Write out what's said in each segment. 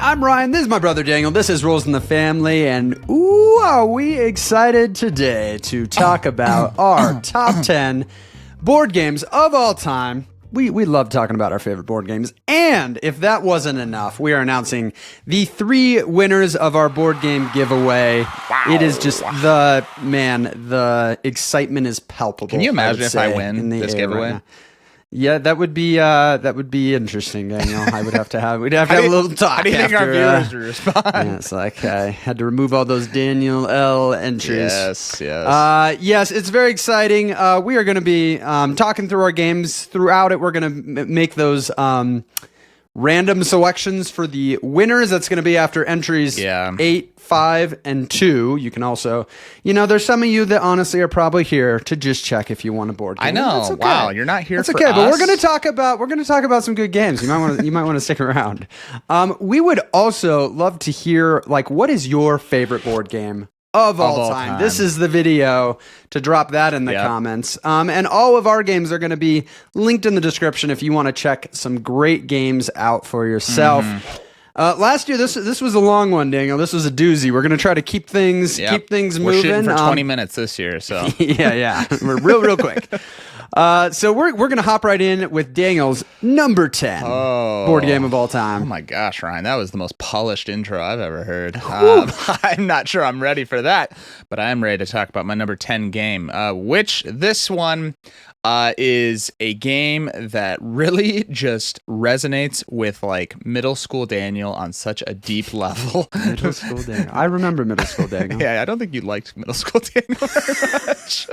I'm Ryan. This is my brother Daniel. This is Rules in the Family. And ooh, are we excited today to talk about our top 10 board games of all time. We love talking about our favorite board games. And if that wasn't enough, we are announcing the 3 winners of our board game giveaway. Wow. It is just the excitement is palpable. Can you imagine if I win this giveaway? Right, yeah, that would be interesting, Daniel. We'd have to have a little talk. How do you think our viewers would respond? Yeah, it's like I had to remove all those Daniel L entries. Yes. It's very exciting. We are going to be talking through our games throughout it. We're going to make those random selections for the winners. That's going to be after entries 8, 5, and 2. You can also, there's some of you that honestly are probably here to just check if you want a board game. I know. Okay. Wow, you're not here. That's for okay, us. but we're going to talk about some good games. You might want to stick around. We would also love to hear what is your favorite board game of all time. This is the video to drop that in the comments. And all of our games are going to be linked in the description if you want to check some great games out for yourself. Last year, this was a long one, Daniel. This was a doozy. We're going to try to keep things moving. We're shooting for 20 minutes this year, so yeah. We're real quick. So we're going to hop right in with Daniel's number 10 board game of all time. Oh my gosh, Ryan, that was the most polished intro I've ever heard. I'm not sure I'm ready for that, but I am ready to talk about my number 10 game, which this one is a game that really just resonates with middle school Daniel on such a deep level. Middle school Daniel. I remember middle school Daniel. Yeah, I don't think you liked middle school Daniel very much.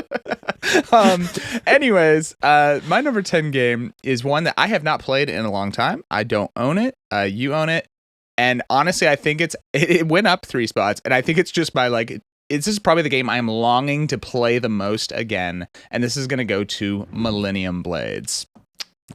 Anyways, my number 10 game is one that I have not played in a long time. I don't own it. You own it. And honestly, I think it went up 3 spots. And I think it's just by this is probably the game I'm longing to play the most again. And this is going to go to Millennium Blades.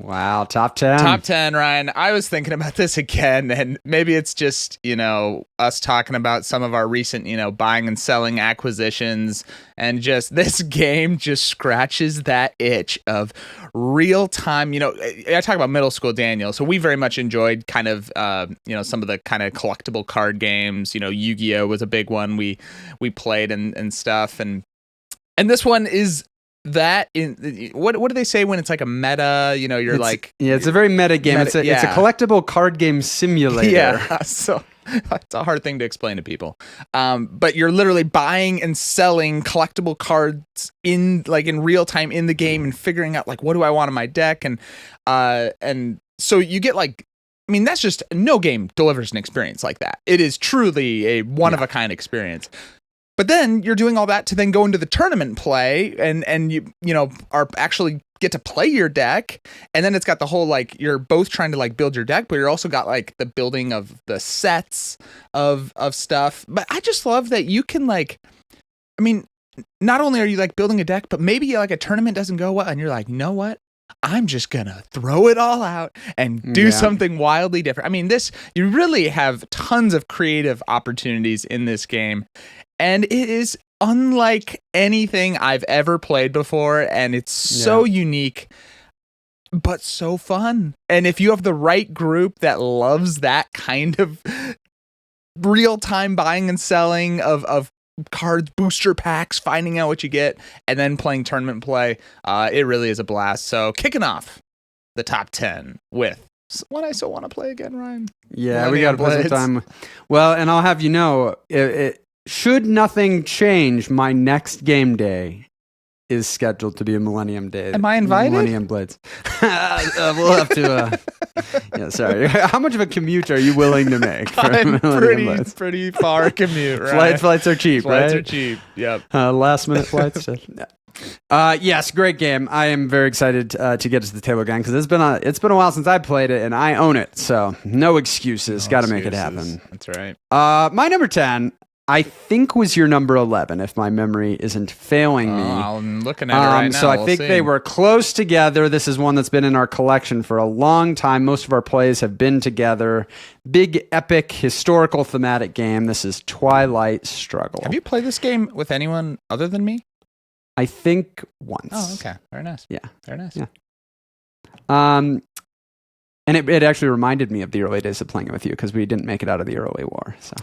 Wow, top 10. Top 10, Ryan. I was thinking about this again, and maybe it's just, us talking about some of our recent, buying and selling acquisitions, and just this game just scratches that itch of real time. I talk about middle school Daniel, so we very much enjoyed kind of, some of the kind of collectible card games. Yu-Gi-Oh was a big one we played and stuff, and this one is that in what do they say when it's like a meta? It's a very meta game. It's a collectible card game simulator. Yeah, so it's a hard thing to explain to people. But you're literally buying and selling collectible cards in real time in the game and figuring out what do I want in my deck, and so you get that's just no game delivers an experience like that. It is truly a one of a kind experience. But then you're doing all that to then go into the tournament play and you are actually get to play your deck. And then it's got the whole, you're both trying to build your deck, but you're also got the building of the sets of stuff. But I just love that you can not only are you building a deck, but maybe a tournament doesn't go well and you're you know what? I'm just going to throw it all out and do something wildly different. You really have tons of creative opportunities in this game. And it is unlike anything I've ever played before. And it's so unique, but so fun. And if you have the right group that loves that kind of real-time buying and selling of cards, booster packs, finding out what you get, and then playing tournament play, it really is a blast. So kicking off the top 10 with one I still want to play again, Ryan. Yeah, we got to play some time. Well, and I'll have you know, should nothing change, my next game day is scheduled to be a Millennium Day. Am I invited? Millennium Blades. We'll have to. Sorry. How much of a commute are you willing to make? For I'm pretty far commute. Right? Flights are cheap. Flights right? are cheap. Yep. Last minute flights. Yes, great game. I am very excited to get to the table again because it's been a while since I played it and I own it. So no excuses. Got to make it happen. That's right. My number 10. I think was your number 11, if my memory isn't failing me. I'm looking at it right now. So I think they were close together. This is one that's been in our collection for a long time. Most of our plays have been together. Big, epic, historical, thematic game. This is Twilight Struggle. Have you played this game with anyone other than me? I think once. Oh, okay. Very nice. Yeah. Very nice. Yeah. And it actually reminded me of the early days of playing it with you because we didn't make it out of the early war. So,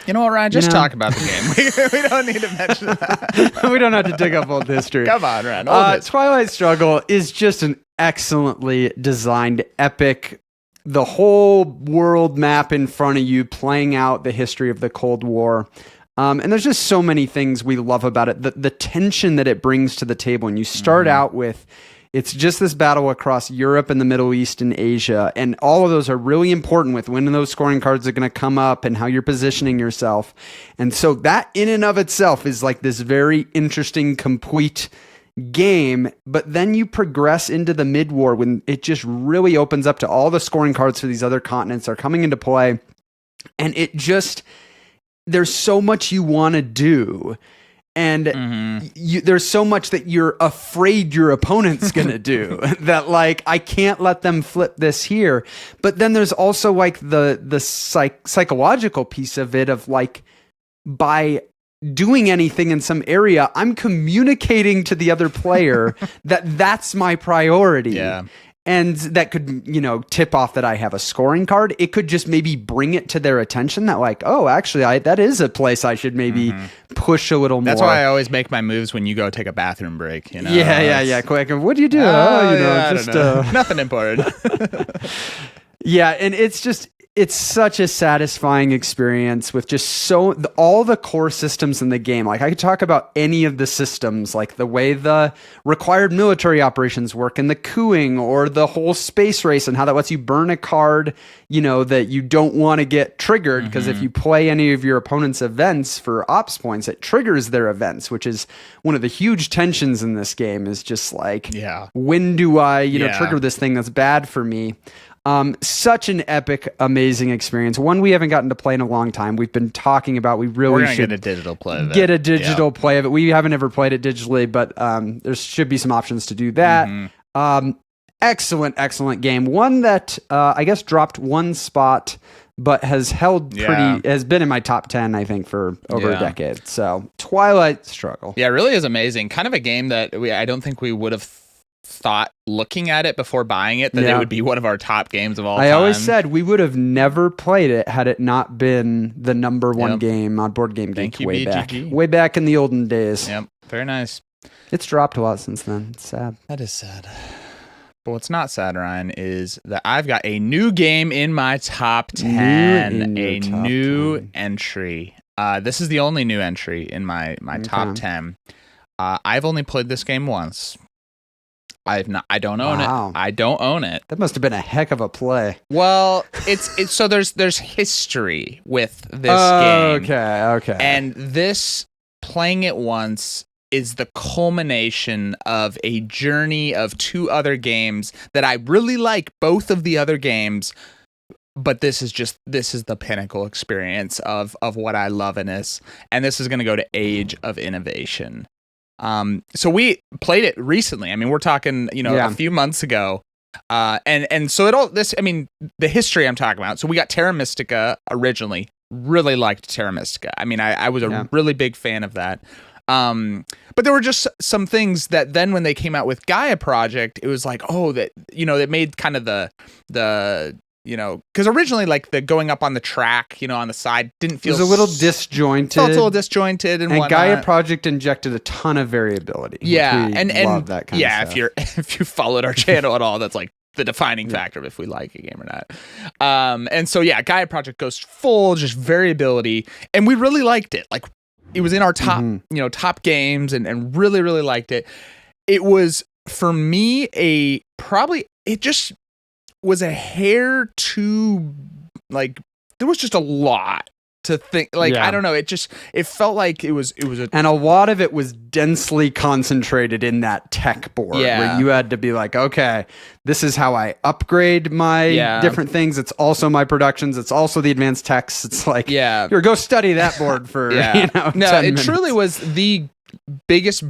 you know what, Ryan? Just talk about the game. We don't need to mention that. We don't have to dig up old history. Come on, Ryan. Twilight Struggle is just an excellently designed epic. The whole world map in front of you, playing out the history of the Cold War. And there's just so many things we love about it. The tension that it brings to the table. And you start out with, it's just this battle across Europe and the Middle East and Asia. And all of those are really important with when those scoring cards are going to come up and how you're positioning yourself. And so that in and of itself is like this very interesting, complete game. But then you progress into the mid-war when it just really opens up to all the scoring cards for these other continents are coming into play. And it just, there's so much you want to do. And there's so much that you're afraid your opponent's going to do that, like, I can't let them flip this here. But then there's also like the psychological piece of it of like, by doing anything in some area, I'm communicating to the other player that that's my priority. Yeah. And that could, tip off that I have a scoring card. It could just maybe bring it to their attention that like, oh, actually, that is a place I should maybe push a little more. That's why I always make my moves when you go take a bathroom break. Yeah. Quick. What do you do? Nothing important. Yeah, and it's such a satisfying experience with just all the core systems in the game. Like I could talk about any of the systems, like the way the required military operations work and the cooing or the whole space race and how that lets you burn a card, that you don't want to get triggered because if you play any of your opponent's events for ops points, it triggers their events, which is one of the huge tensions in this game is just like, when do I, trigger this thing that's bad for me? Such an epic, amazing experience. One we haven't gotten to play in a long time. We've been talking about we really should get a digital play of it. Get a digital play of it. We haven't ever played it digitally, but there should be some options to do that. Excellent game. One that I guess dropped one spot, but has held has been in my top 10, I think, for over a decade. So Twilight Struggle. Yeah, it really is amazing. Kind of a game that I don't think we would have thought looking at it before buying it that it would be one of our top games of all time. I always said we would have never played it had it not been the number one game on Board Game Geek way back in the olden days. Yep, very nice. It's dropped a lot since then. It's sad. That is sad. But what's not sad, Ryan, is that I've got a new game in my top 10. New entry. This is the only new entry in my top 10. I've only played this game once. I don't own it. I don't own it. That must have been a heck of a play. Well, it's so there's history with this game. Okay. And this playing it once is the culmination of a journey of two other games that I really like both of the other games, but this is the pinnacle experience of what I love in this. And this is going to go to Age of Innovation. So we played it recently. I mean, we're talking, a few months ago. And so the history I'm talking about. So we got Terra Mystica originally. Really liked Terra Mystica. I mean, I was a really big fan of that. But there were just some things that then when they came out with Gaia Project, it was like, that made kind of the because originally like the going up on the track, on the side didn't feel. It was a little disjointed. Felt a little disjointed and whatnot. Gaia Project injected a ton of variability. Yeah, and love that kind of stuff. if you followed our channel at all, that's like the defining factor of if we like a game or not. And so Gaia Project goes full just variability, and we really liked it. Like it was in our top, top games, and really really liked it. It was for me it just was a hair too, like there was just a lot to think, like I don't know, it felt like it was and a lot of it was densely concentrated in that tech board where you had to be like, okay, this is how I upgrade my different things. It's also my productions. It's also the advanced text. It's like, here, go study that board for 10 minutes. Truly was the biggest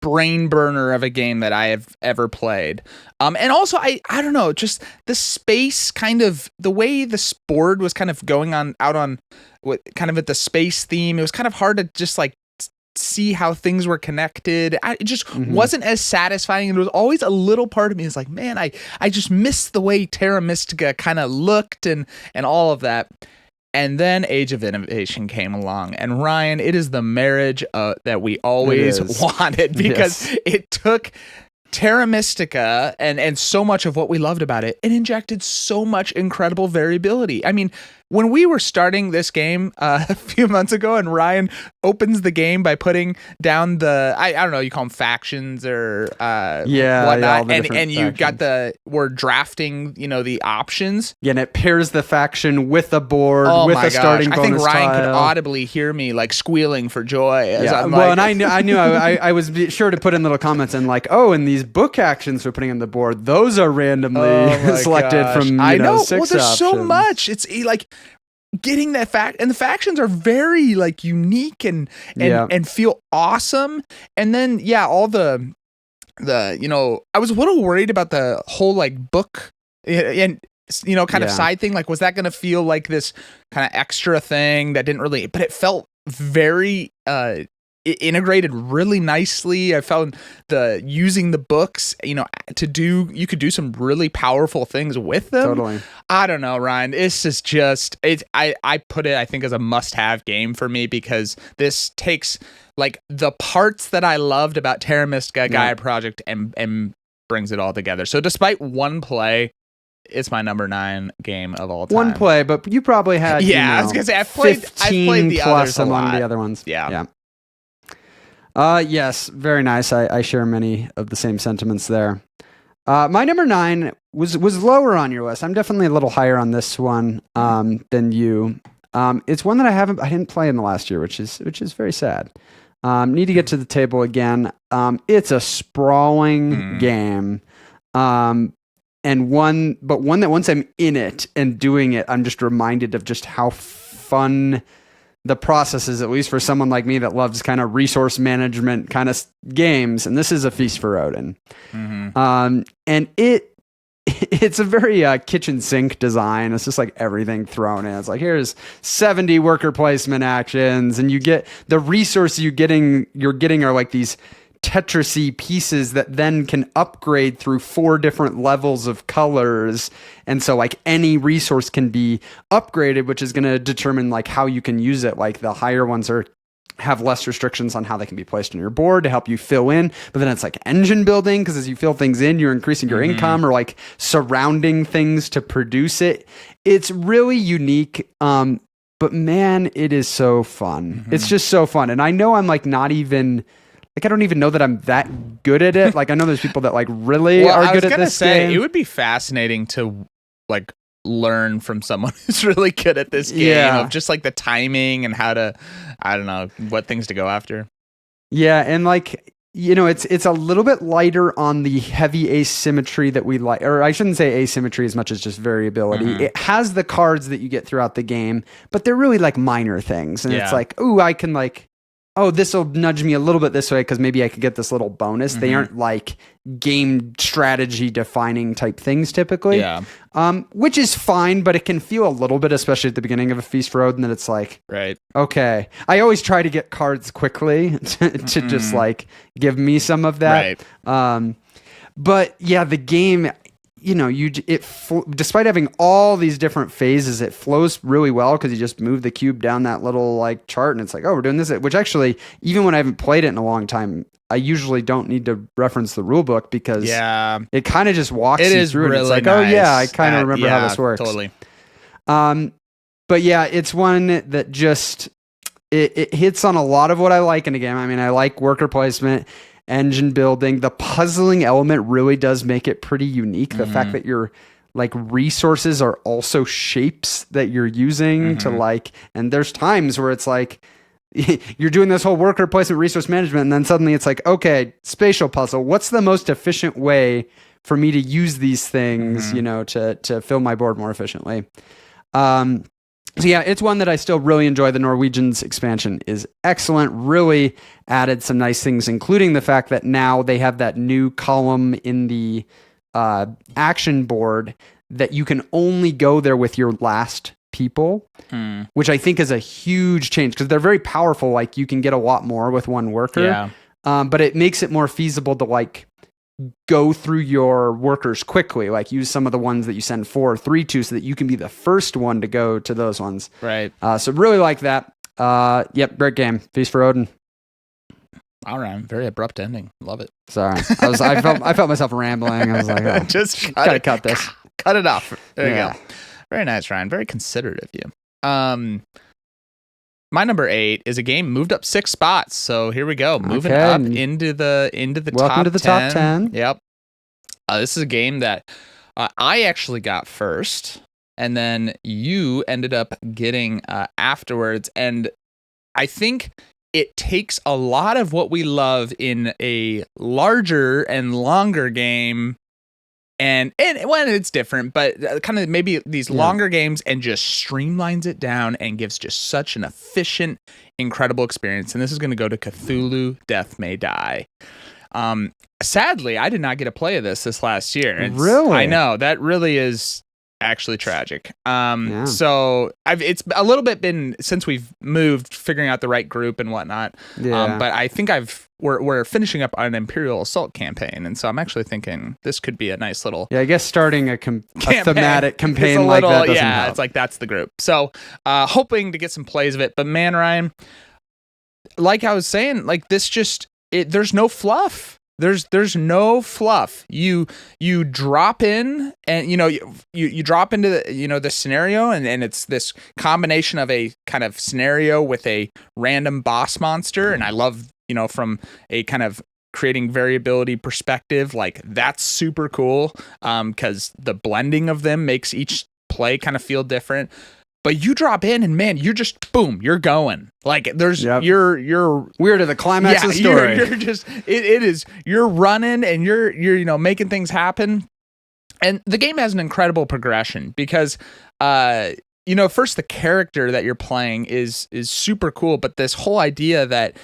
brain burner of a game that I have ever played. And also I don't know, just the space kind of the way the board was kind of going out on what kind of at the space theme. It was kind of hard to just like see how things were connected. It just wasn't as satisfying. And there was always a little part of me is like, man, I just missed the way Terra Mystica kind of looked and all of that. And then Age of Innovation came along. And Ryan, it is the marriage that we always wanted, because it took Terra Mystica and so much of what we loved about it, and injected so much incredible variability. I mean, when we were starting this game a few months ago, and Ryan opens the game by putting down the, I don't know, you call them factions or whatnot, and you got we're drafting, the options. Yeah, and it pairs the faction with a board, with a starting bonus I think Ryan tile. could audibly hear me like squealing for joy. And I knew I was sure to put in little comments and like, and these book actions we're putting on the board, those are randomly selected from I know. 6 well, there's options. so much. It's like getting that fact, and the factions are very like unique and feel awesome. And then all the I was a little worried about the whole like book and kind of side thing. Like, was that going to feel like this kind of extra thing that didn't really? But it felt very it integrated really nicely. I found using the books, you could do some really powerful things with them. Totally. I don't know, Ryan. This is just I put it, I think, as a must-have game for me, because this takes like the parts that I loved about Terra Mystica, Gaia Project, and brings it all together. So despite one play, it's my number 9 game of all time. One play, but you probably had I was gonna say I've played the plus others among a lot. the other ones. Yeah. Yes, very nice. I share many of the same sentiments there. My number 9 was lower on your list. I'm definitely a little higher on this one than you. It's one that I didn't play in the last year, which is very sad. Need to get to the table again. It's a sprawling game. And one that once I'm in it and doing it, I'm just reminded of just how fun the process is, at least for someone like me that loves kind of resource management kind of games. And this is A Feast for Odin. And it's a very kitchen sink design. It's just like everything thrown in. It's like, here's 70 worker placement actions, and you get the resources you're getting are like these Tetris-y pieces that then can upgrade through 4 different levels of colors. And so like any resource can be upgraded, which is going to determine like how you can use it. Like the higher ones have less restrictions on how they can be placed on your board to help you fill in. But then it's like engine building, because as you fill things in, you're increasing your income, or like surrounding things to produce it. It's really unique. But man, it is so fun. It's just so fun. And I know I'm like not even... Like, I don't even know that I'm that good at it. Like, I know there's people that like really are good at this game. It would be fascinating to like learn from someone who's really good at this game of just like the timing and how to, I don't know, what things to go after. Yeah, and like, it's a little bit lighter on the heavy asymmetry that we like, or I shouldn't say asymmetry as much as just variability. It has the cards that you get throughout the game, but they're really like minor things. And it's like, ooh, I can like, this will nudge me a little bit this way because maybe I could get this little bonus. They aren't like game strategy defining type things typically. Which is fine, but it can feel a little bit, especially at the beginning of A Feast for Odin, that it's like, okay. I always try to get cards quickly to just like give me some of that. But yeah, the game, despite having all these different phases, it flows really well because you just move the cube down that little like chart, and it's like, we're doing this. Which actually, even when I haven't played it in a long time, I usually don't need to reference the rule book because it kind of just walks you through it. It's like, I kind of remember how this works. Totally. But yeah, it's one that just it hits on a lot of what I like in a game. I mean, I like worker placement, engine building. The puzzling element really does make it pretty unique. The fact that your like resources are also shapes that you're using to like, and there's times where it's like you're doing this whole worker placement resource management, and then suddenly it's like, okay, spatial puzzle. What's the most efficient way for me to use these things, to fill my board more efficiently? So yeah, it's one that I still really enjoy. The Norwegians expansion is excellent. Really added some nice things, including the fact that now they have that new column in the action board that you can only go there with your last people, which I think is a huge change because they're very powerful. Like you can get a lot more with one worker. Yeah. But it makes it more feasible to like go through your workers quickly, like use some of the ones that you send 4 or 3 to so that you can be the first one to go to those ones. Right. So really like that. Yep, great game. Feast for Odin. All right, very abrupt ending. Love it. Sorry, I felt myself rambling. I was like, oh, just gotta cut this. Cut it off. There you go. Very nice, Ryan. Very considerate of you. My number 8 is a game moved up 6 spots. So here we go, moving up into the welcome to the top 10. Yep. This is a game that I actually got first, and then you ended up getting afterwards. And I think it takes a lot of what we love in a larger and longer game. And when it's different, but kind of maybe these longer games and just streamlines it down and gives just such an efficient, incredible experience. And this is going to go to Cthulhu Death May Die. Sadly, I did not get a play of this last year. Really? I know. That really is actually tragic. So it's a little bit been since we've moved, figuring out the right group and whatnot. But I think we're finishing up on an Imperial Assault campaign, and so I'm actually thinking this could be a nice little. Yeah, I guess starting a thematic campaign like that doesn't help. It's like that's the group. So hoping to get some plays of it. But man, Ryan, like I was saying, like this there's no fluff. There's no fluff. You drop in and you drop into the scenario and it's this combination of a kind of scenario with a random boss monster, and I love from a kind of creating variability perspective, like that's super cool because the blending of them makes each play kind of feel different. But you drop in and man, you're just boom, you're going. Like there's you're we're to the climax of the story. You're just it is you're running and you're making things happen. And the game has an incredible progression because first the character that you're playing is super cool, but this whole idea that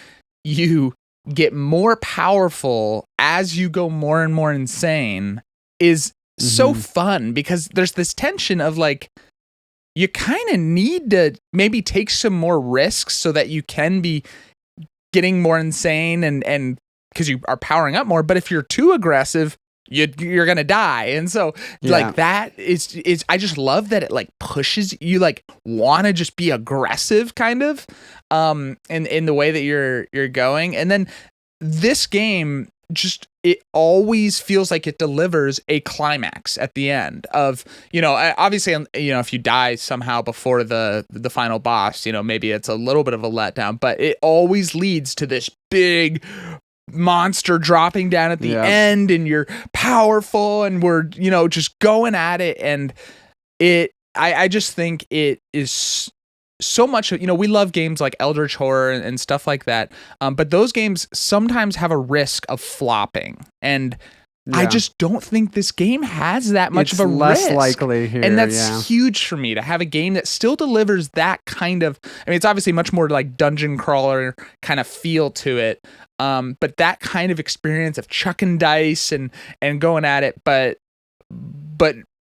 you get more powerful as you go more and more insane is so fun because there's this tension of like you kind of need to maybe take some more risks so that you can be getting more insane and because you are powering up more. But if you're too aggressive, you're going to die. And so like that is I just love that it like pushes you like want to just be aggressive kind of in the way that you're going. And then this game it always feels like it delivers a climax at the end of, obviously, if you die somehow before the final boss, maybe it's a little bit of a letdown, but it always leads to this big monster dropping down at the end and you're powerful and we're, just going at it. And I just think it is so much, we love games like Eldritch Horror and stuff like that. But those games sometimes have a risk of flopping. And I just don't think this game has that much of a less risk. Likely here. And that's huge for me to have a game that still delivers that kind of, it's obviously much more like dungeon crawler kind of feel to it. But that kind of experience of chucking dice and going at it, but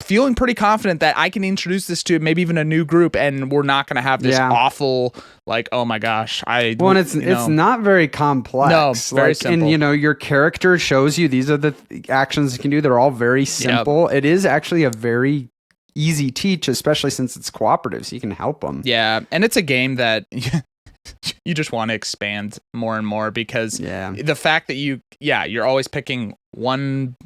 feeling pretty confident that I can introduce this to maybe even a new group and we're not going to have this awful, like, oh my gosh. It's not very complex. No, very simple. And, your character shows you these are the actions you can do. They're all very simple. It is actually a very easy teach, especially since it's cooperative, so you can help them. Yeah, and it's a game that you just want to expand more and more because the fact that you're always picking one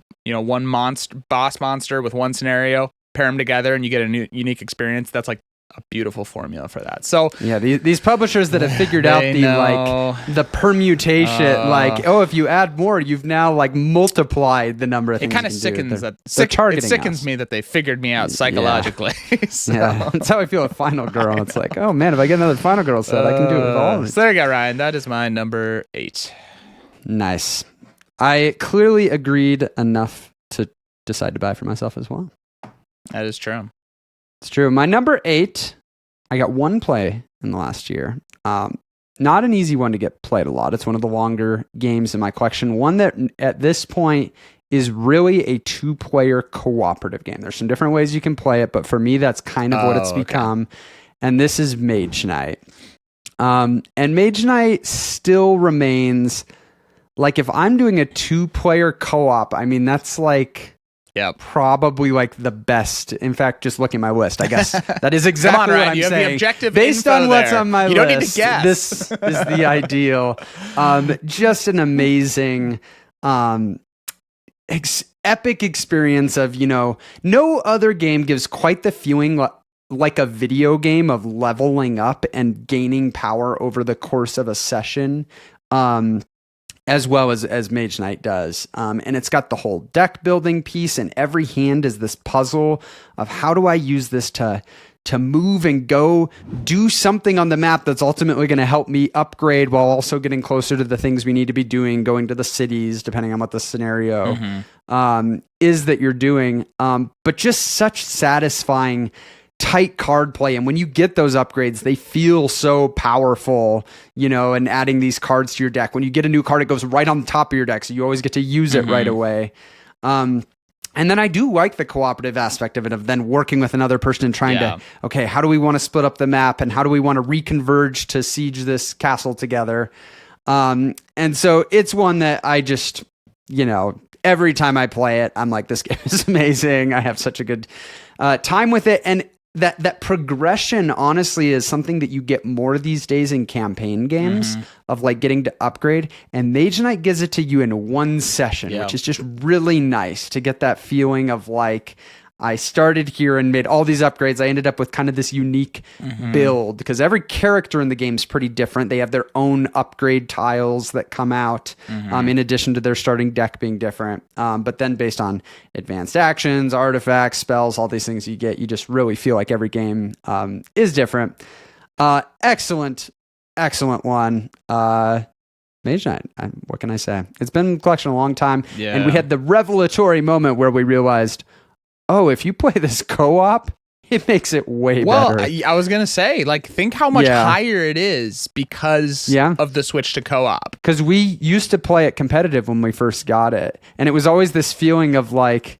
boss monster with one scenario, pair them together and you get a new unique experience. That's like a beautiful formula for that. So these publishers that have figured out the permutation, if you add more, you've now like multiplied the number of things. It kind of sickens me that they figured me out psychologically. That's how I feel with Final Girl. It's like, oh man, if I get another Final Girl set, I can do it with all of it. So there you go, Ryan. That is my number 8. Nice. I clearly agreed enough to decide to buy for myself as well. That is true. It's true. My number 8, I got one play in the last year. Not an easy one to get played a lot. It's one of the longer games in my collection. One that at this point is really a 2-player cooperative game. There's some different ways you can play it, but for me, that's kind of what it's become. And this is Mage Knight. And Mage Knight still remains, like, if I'm doing a 2-player co-op, I mean, that's like... Yeah, probably like the best. In fact, just looking at my list, I guess that is exactly Come on, Ryan, what I'm you have saying. the objective Based info on what's there. on my you list, don't need to guess. This is the ideal. Just an amazing, epic experience of, you know, no other game gives quite the feeling like a video game of leveling up and gaining power over the course of a session. As well as Mage Knight does. And it's got the whole deck building piece, and every hand is this puzzle of how do I use this to move and go do something on the map that's ultimately going to help me upgrade while also getting closer to the things we need to be doing, going to the cities, depending on what the scenario is that you're doing. But just such satisfying tight card play, and when you get those upgrades, they feel so powerful, you know, and adding these cards to your deck. When you get a new card, it goes right on the top of your deck, so you always get to use it right away. And then I do like the cooperative aspect of it, of then working with another person and trying to, okay, how do we want to split up the map, and how do we want to reconverge to siege this castle together? And so it's one that I just, you know, every time I play it, I'm like, this game is amazing. I have such a good time with it. And that progression, honestly, is something that you get more these days in campaign games of like getting to upgrade. And Mage Knight gives it to you in one session, which is just really nice to get that feeling of like, I started here and made all these upgrades. I ended up with kind of this unique build, because every character in the game is pretty different. They have their own upgrade tiles that come out in addition to their starting deck being different. But then based on advanced actions, artifacts, spells, all these things you get, you just really feel like every game is different. Excellent one. Mage Knight, what can I say? It's been in the collection a long time. Yeah. And we had the revelatory moment where we realized, oh, if you play this co-op, it makes it way better. Well, I was going to say, like, think how much higher it is because of the switch to co-op. Because we used to play it competitive when we first got it. And it was always this feeling of like,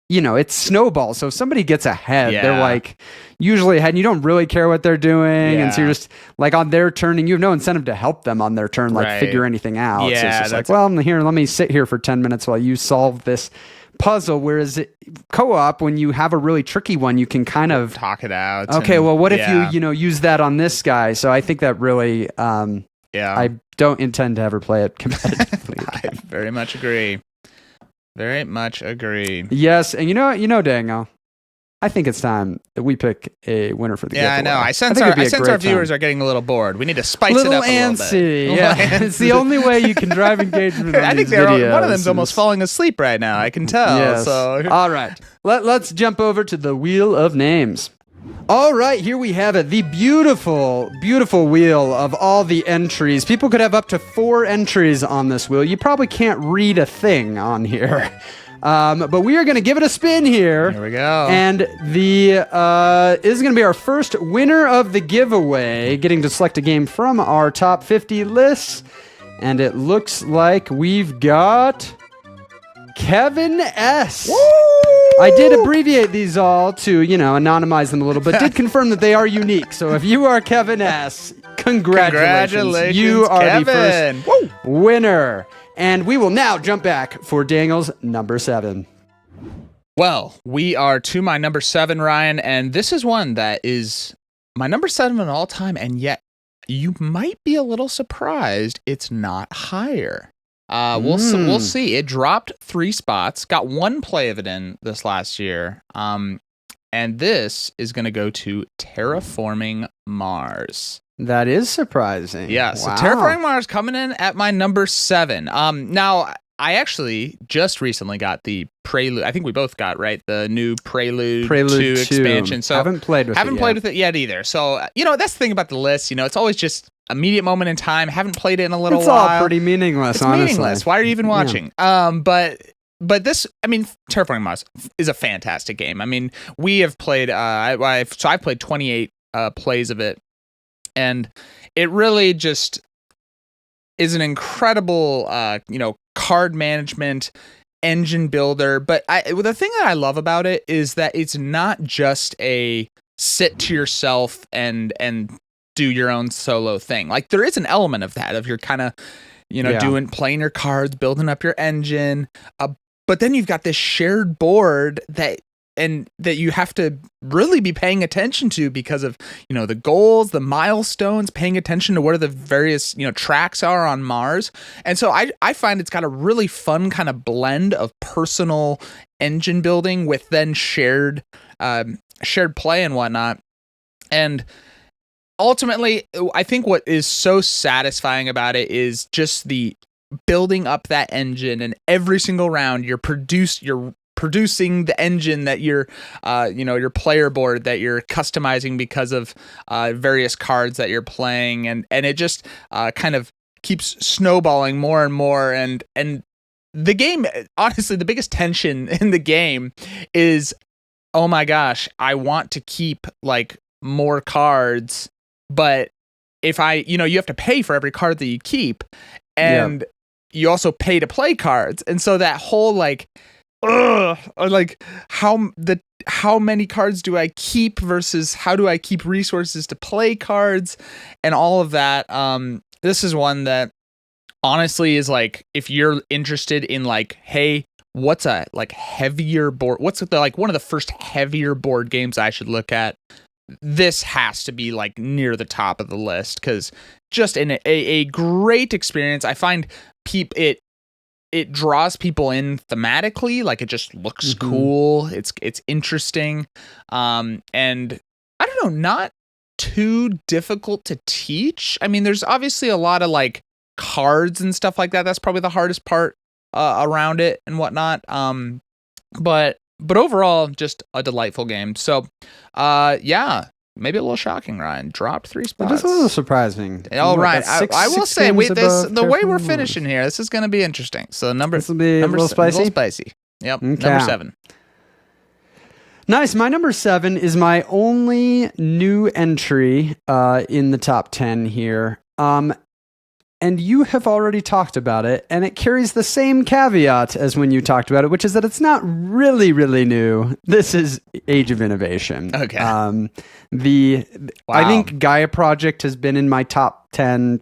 you know, it's snowball. So if somebody gets ahead, they're like usually ahead and you don't really care what they're doing. And so you're just like on their turn and you have no incentive to help them on their turn, like figure anything out. Yeah, so it's just like, well, I'm here, let me sit here for 10 minutes while you solve this puzzle. Whereas co-op, when you have a really tricky one, you can kind of talk it out. Okay, well, what if you know, use that on this guy? So I think that really, I don't intend to ever play it competitively. I very much agree. Very much agree. Yes, and you know, Daniel, I think it's time that we pick a winner for the giveaway. Yeah, I know. I sense our viewers are getting a little bored. We need to spice it up a little bit. Yeah, it's the only way you can drive engagement on I think these videos. One of them's almost falling asleep right now. I can tell. Yes. So. All right. Let's jump over to the Wheel of Names. All right, here we have it. The beautiful, beautiful wheel of all the entries. People could have up to 4 entries on this wheel. You probably can't read a thing on here. But we are going to give it a spin here. Here we go. And the is going to be our first winner of the giveaway, getting to select a game from our top 50 lists. And it looks like we've got Kevin S. Woo! I did abbreviate these all to, you know, anonymize them a little, but did confirm that they are unique. So if you are Kevin S., congratulations. You are Kevin. The first winner. And we will now jump back for Daniel's number 7. Well, we are to my number 7, Ryan, and this is one that is my number 7 of all time, and yet you might be a little surprised it's not higher. We'll see. It dropped 3 spots, got 1 play of it in this last year, and this is going to go to Terraforming Mars. That is surprising. Yeah, so Terraforming Mars coming in at my number 7. Now, I actually just recently got the Prelude. I think we both got, right? The new Prelude 2 expansion. So haven't played with it yet either. So, you know, that's the thing about the list. You know, it's always just immediate moment in time. Haven't played it in a little while. It's all pretty meaningless, honestly. Meaningless. Why are you even watching? But this, I mean, Terraforming Mars is a fantastic game. I mean, we have played, I've played 28 plays of it. And it really just is an incredible, card management engine builder. But the thing that I love about it is that it's not just a sit to yourself and do your own solo thing. Like there is an element of that, of your kind of, playing your cards, building up your engine. But then you've got this shared board that you have to really be paying attention to because of, the goals, the milestones, paying attention to what are the various, tracks are on Mars. And so I find it's got a really fun kind of blend of personal engine building with then shared play and whatnot. And ultimately, I think what is so satisfying about it is just the building up that engine, and every single round you're producing the engine that your player board that you're customizing because of various cards that you're playing, and it just kind of keeps snowballing more and more. And the game, honestly, the biggest tension in the game is, oh my gosh, I want to keep like more cards, but if you have to pay for every card that you keep, and you also pay to play cards, and so that whole how many cards do I keep versus how do I keep resources to play cards and all of that. This is one that honestly is like, if you're interested in like, hey, what's a like heavier board? What's like one of the first heavier board games I should look at? This has to be like near the top of the list, because just in a great experience. I find it draws people in thematically, like it just looks cool. It's interesting, and I don't know, not too difficult to teach. I mean, there's obviously a lot of like cards and stuff like that. That's probably the hardest part around it and whatnot. But overall, just a delightful game. So, maybe a little shocking, Ryan. Dropped 3 spots. It is a little surprising. All right, I will say, the way we're finishing here, this is going to be interesting. So this will be a little spicy. A little spicy. Yep. Okay. Number 7. Nice. My number 7 is my only new entry in the top 10 here. And you have already talked about it, and it carries the same caveat as when you talked about it, which is that it's not really, really new. This is Age of Innovation. Okay. I think Gaia Project has been in my top 10,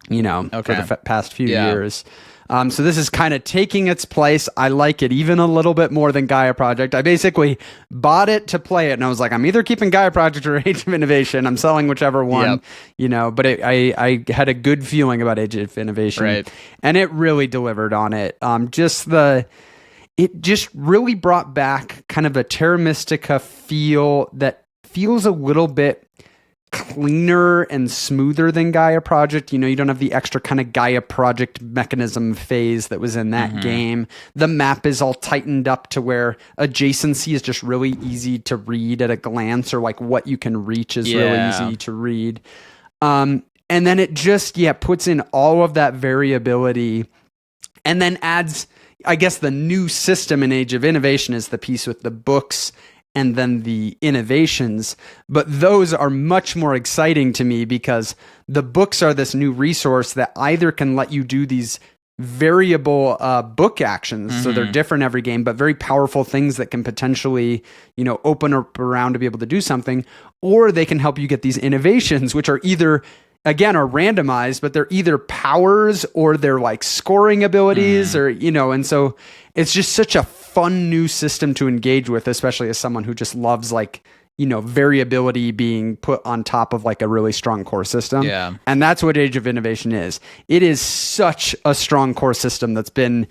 for the past few years. So this is kind of taking its place. I like it even a little bit more than Gaia Project. I basically bought it to play it, and I was like, I'm either keeping Gaia Project or Age of Innovation. I'm selling whichever one, but I had a good feeling about Age of Innovation, right, and it really delivered on it. It just really brought back kind of a Terra Mystica feel that feels a little bit cleaner and smoother than Gaia Project. You don't have the extra kind of Gaia Project mechanism phase that was in that game. The map is all tightened up to where adjacency is just really easy to read at a glance, or like what you can reach is really easy to read. And then it just, puts in all of that variability, and then adds, I guess, the new system in Age of Innovation is the piece with the books and then the innovations, but those are much more exciting to me because the books are this new resource that either can let you do these variable book actions, so they're different every game, but very powerful things that can potentially, open up around to be able to do something, or they can help you get these innovations, which are either, again, are randomized, but they're either powers or they're like scoring abilities, or, and so it's just such a fun new system to engage with, especially as someone who just loves variability being put on top of like a really strong core system. Yeah. And that's what Age of Innovation is. It is such a strong core system that's been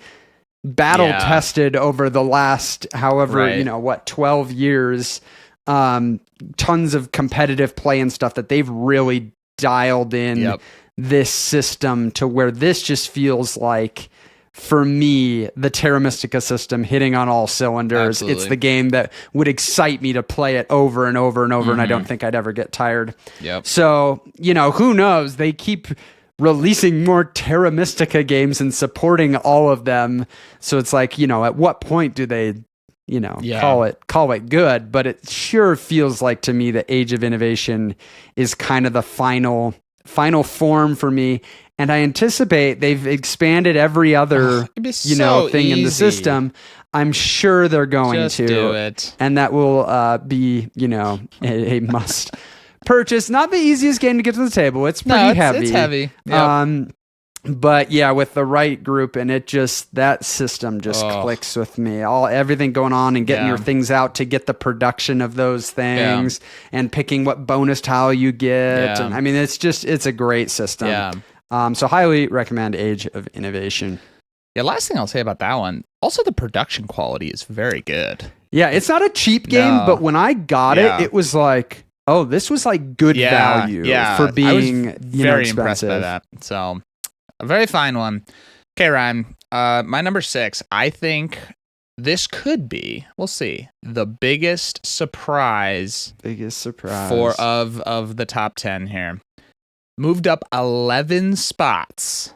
battle tested over the last, 12 years. Tons of competitive play and stuff that they've really dialed in this system to where this just feels like, for me, the Terra Mystica system hitting on all cylinders. Absolutely. It's the game that would excite me to play it over and over and over, and I don't think I'd ever get tired. Yep. So, who knows? They keep releasing more Terra Mystica games and supporting all of them. So it's like, at what point do they, call it good? But it sure feels like to me that Age of Innovation is kind of the final form for me. and I anticipate they've expanded every other It'd be thing in the easy. system. I'm sure they're going Just to do it. and that will be a must purchase. Not the easiest game to get to the table. It's pretty heavy. It's heavy. Yep. But yeah, with the right group, and that system just clicks with me. Everything going on and getting your things out to get the production of those things and picking what bonus tile you get. And I mean, it's a great system. Yeah. So highly recommend Age of Innovation. Yeah. Last thing I'll say about that one. Also, the production quality is very good. Yeah, it's not a cheap game, but when I got it, it was like, oh, this was like good value for being very impressed expensive. by that. So. A very fine one. Okay, Ryan. My number 6. I think this could be, we'll see, the biggest surprise of the top 10 here. Moved up 11 spots.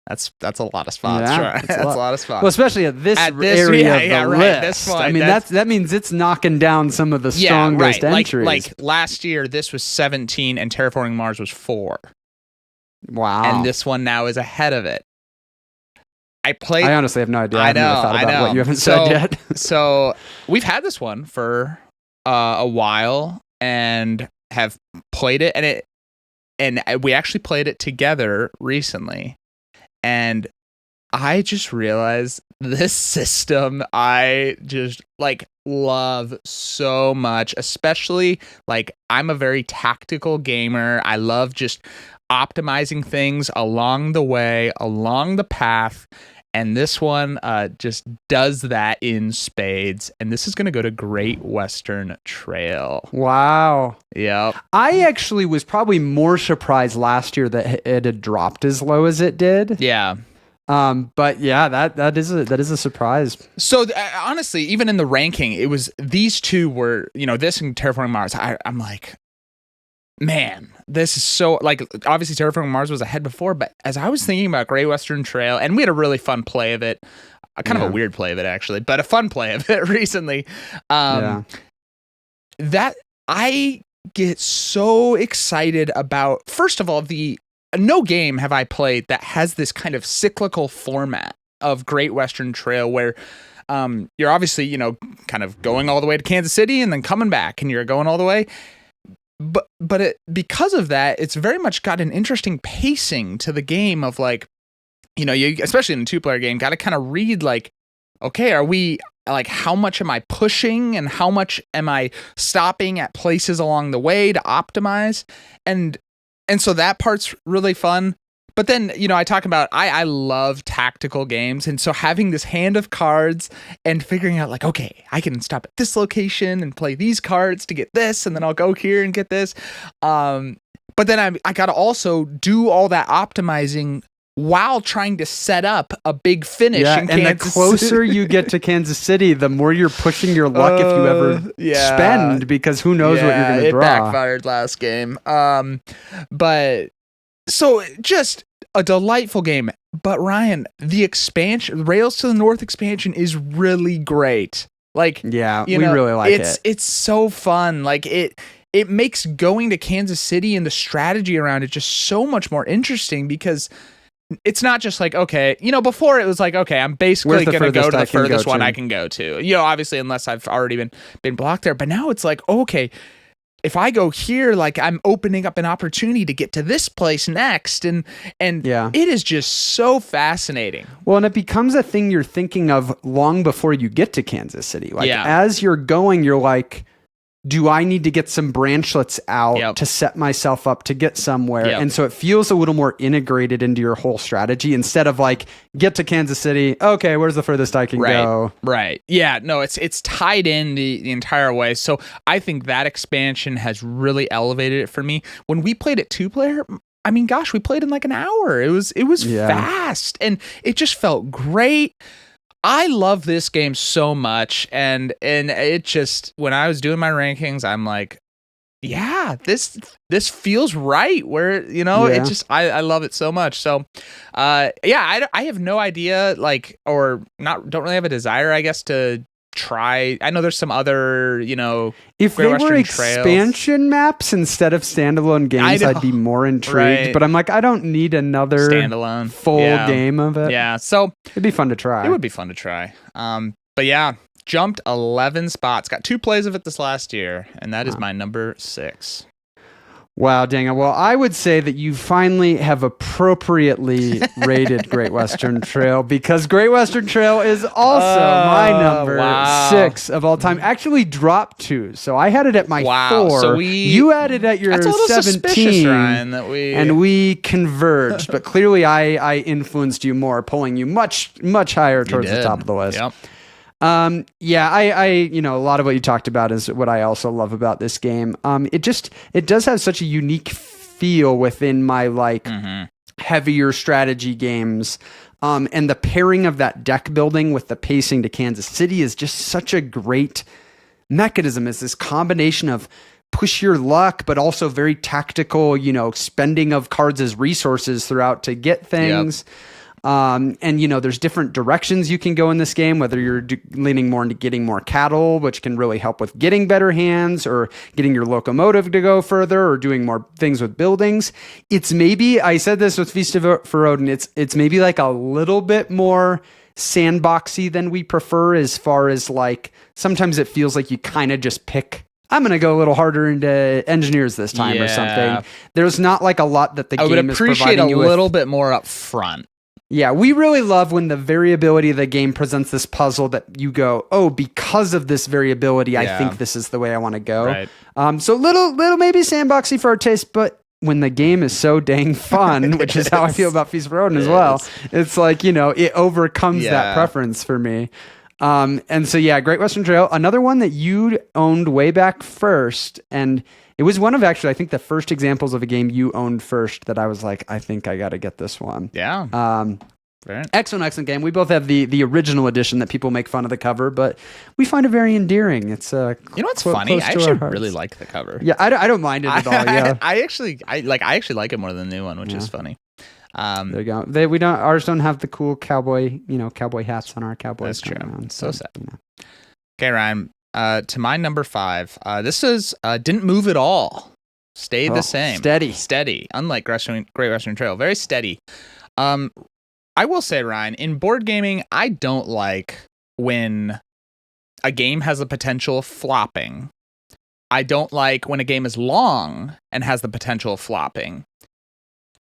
That's a lot of spots, right? That's a lot of spots. Well, especially at this area of the list. This one, I mean, that means it's knocking down some of the strongest entries. Like last year, this was 17 and Terraforming Mars was 4. Wow. And this one now is ahead of it. I honestly have no idea. I haven't thought about what you haven't said yet. So we've had this one for a while and have played it, and we actually played it together recently. And I just realized this system I just love so much, especially I'm a very tactical gamer. I love just optimizing things along the way, along the path, and this one just does that in spades. And this is going to go to Great Western Trail. Wow. Yep. I actually was probably more surprised last year that it had dropped as low as it did. Yeah. But yeah, that is a surprise. So honestly, even in the ranking, it was these two were, this and Terraforming Mars. I'm like, man, this is so obviously Terraforming Mars was ahead before, but as I was thinking about Great Western Trail, and we had a really fun play of it, kind of a weird play of it actually, but a fun play of it recently. That I get so excited about. First of all, no game have I played that has this kind of cyclical format of Great Western Trail where you're obviously, kind of going all the way to Kansas City and then coming back and you're going all the way. But because of that, it's very much got an interesting pacing to the game of you, especially in a 2-player game, got to kind of read okay, are we how much am I pushing and how much am I stopping at places along the way to optimize? And so that part's really fun. But then, I talk about, I love tactical games. And so having this hand of cards and figuring out okay, I can stop at this location and play these cards to get this. And then I'll go here and get this. But then I got to also do all that optimizing while trying to set up a big finish in Kansas City. And the closer you get to Kansas City, the more you're pushing your luck if you ever spend, because who knows what you're going to draw. It backfired last game. But so just a delightful game. But Ryan, the expansion, Rails to the North expansion is really great. We really like it. It's so fun. It makes going to Kansas City and the strategy around it just so much more interesting because it's not just okay, before it was okay, I'm basically going to go to the furthest one I can go to. Obviously, unless I've already been blocked there. But now it's okay, if I go here, I'm opening up an opportunity to get to this place next. And it is just so fascinating. Well, and it becomes a thing you're thinking of long before you get to Kansas City. As you're going, you're do I need to get some branchlets out to set myself up to get somewhere? And so it feels a little more integrated into your whole strategy instead of get to Kansas City. Okay, where's the furthest I can go? Right. Yeah, no, it's tied in the entire way. So I think that expansion has really elevated it for me. When we played it 2-player, I mean, gosh, we played in an hour. It was fast and it just felt great. I love this game so much, and it just, when I was doing my rankings, I'm this feels right. Where it just, I love it so much. So, I have no idea, or not, don't really have a desire, I guess, to try. I know there's some other, if Great they Western were Trails. expansion maps instead of standalone games, I'd be more intrigued. Right. But I'm like, I don't need another standalone full game of it. Yeah, so it'd be fun to try. It would be fun to try. But yeah, jumped 11 spots. Got 2 plays of it this last year, and that is my number 6. Wow, dang it. Well, I would say that you finally have appropriately rated Great Western Trail, because Great Western Trail is also my number 6 of all time. Actually dropped 2. So I had it at my 4. So you had it at your that's a little 17. Ryan, and we converged. But clearly I influenced you more, pulling you much, much higher towards the top of the list. Yep. Yeah, I a lot of what you talked about is what I also love about this game. It does have such a unique feel within my heavier strategy games. And the pairing of that deck building with the pacing to Kansas City is just such a great mechanism. It's this combination of push your luck, but also very tactical, spending of cards as resources throughout to get things. Yep. And there's different directions you can go in this game, whether you're leaning more into getting more cattle, which can really help with getting better hands, or getting your locomotive to go further, or doing more things with buildings. It's maybe, I said this with Feast for Odin, it's maybe like a little bit more sandboxy than we prefer, as far as sometimes it feels like you kind of just pick, I'm going to go a little harder into engineers this time or something. There's not a lot that the game is providing you with. I would appreciate a little bit more up front. Yeah, we really love when the variability of the game presents this puzzle that you go, oh, because of this variability, I think this is the way I want to go. Right. So little maybe sandboxy for our taste, but when the game is so dang fun, which is how I feel about Feast for Odin as well, it's it overcomes that preference for me. And so, Great Western Trail, another one that you owned way back first, and it was one of I think the first examples of a game you owned first that I was like, I think I got to get this one. Yeah. Excellent game. We both have the original edition that people make fun of the cover, but we find it very endearing. It's what's funny? I actually really like the cover. Yeah, I don't mind it at all. Yeah, I actually like it more than the new one, which is funny. There you go. Ours don't have the cool cowboy hats on our cowboys. That's true. Around, so sad. Okay, Ryan. To my number 5, this is didn't move at all. Stayed the same. Steady. Unlike Great Western Trail, very steady. I will say, Ryan, in board gaming, I don't like when a game has the potential of flopping. I don't like when a game is long and has the potential of flopping.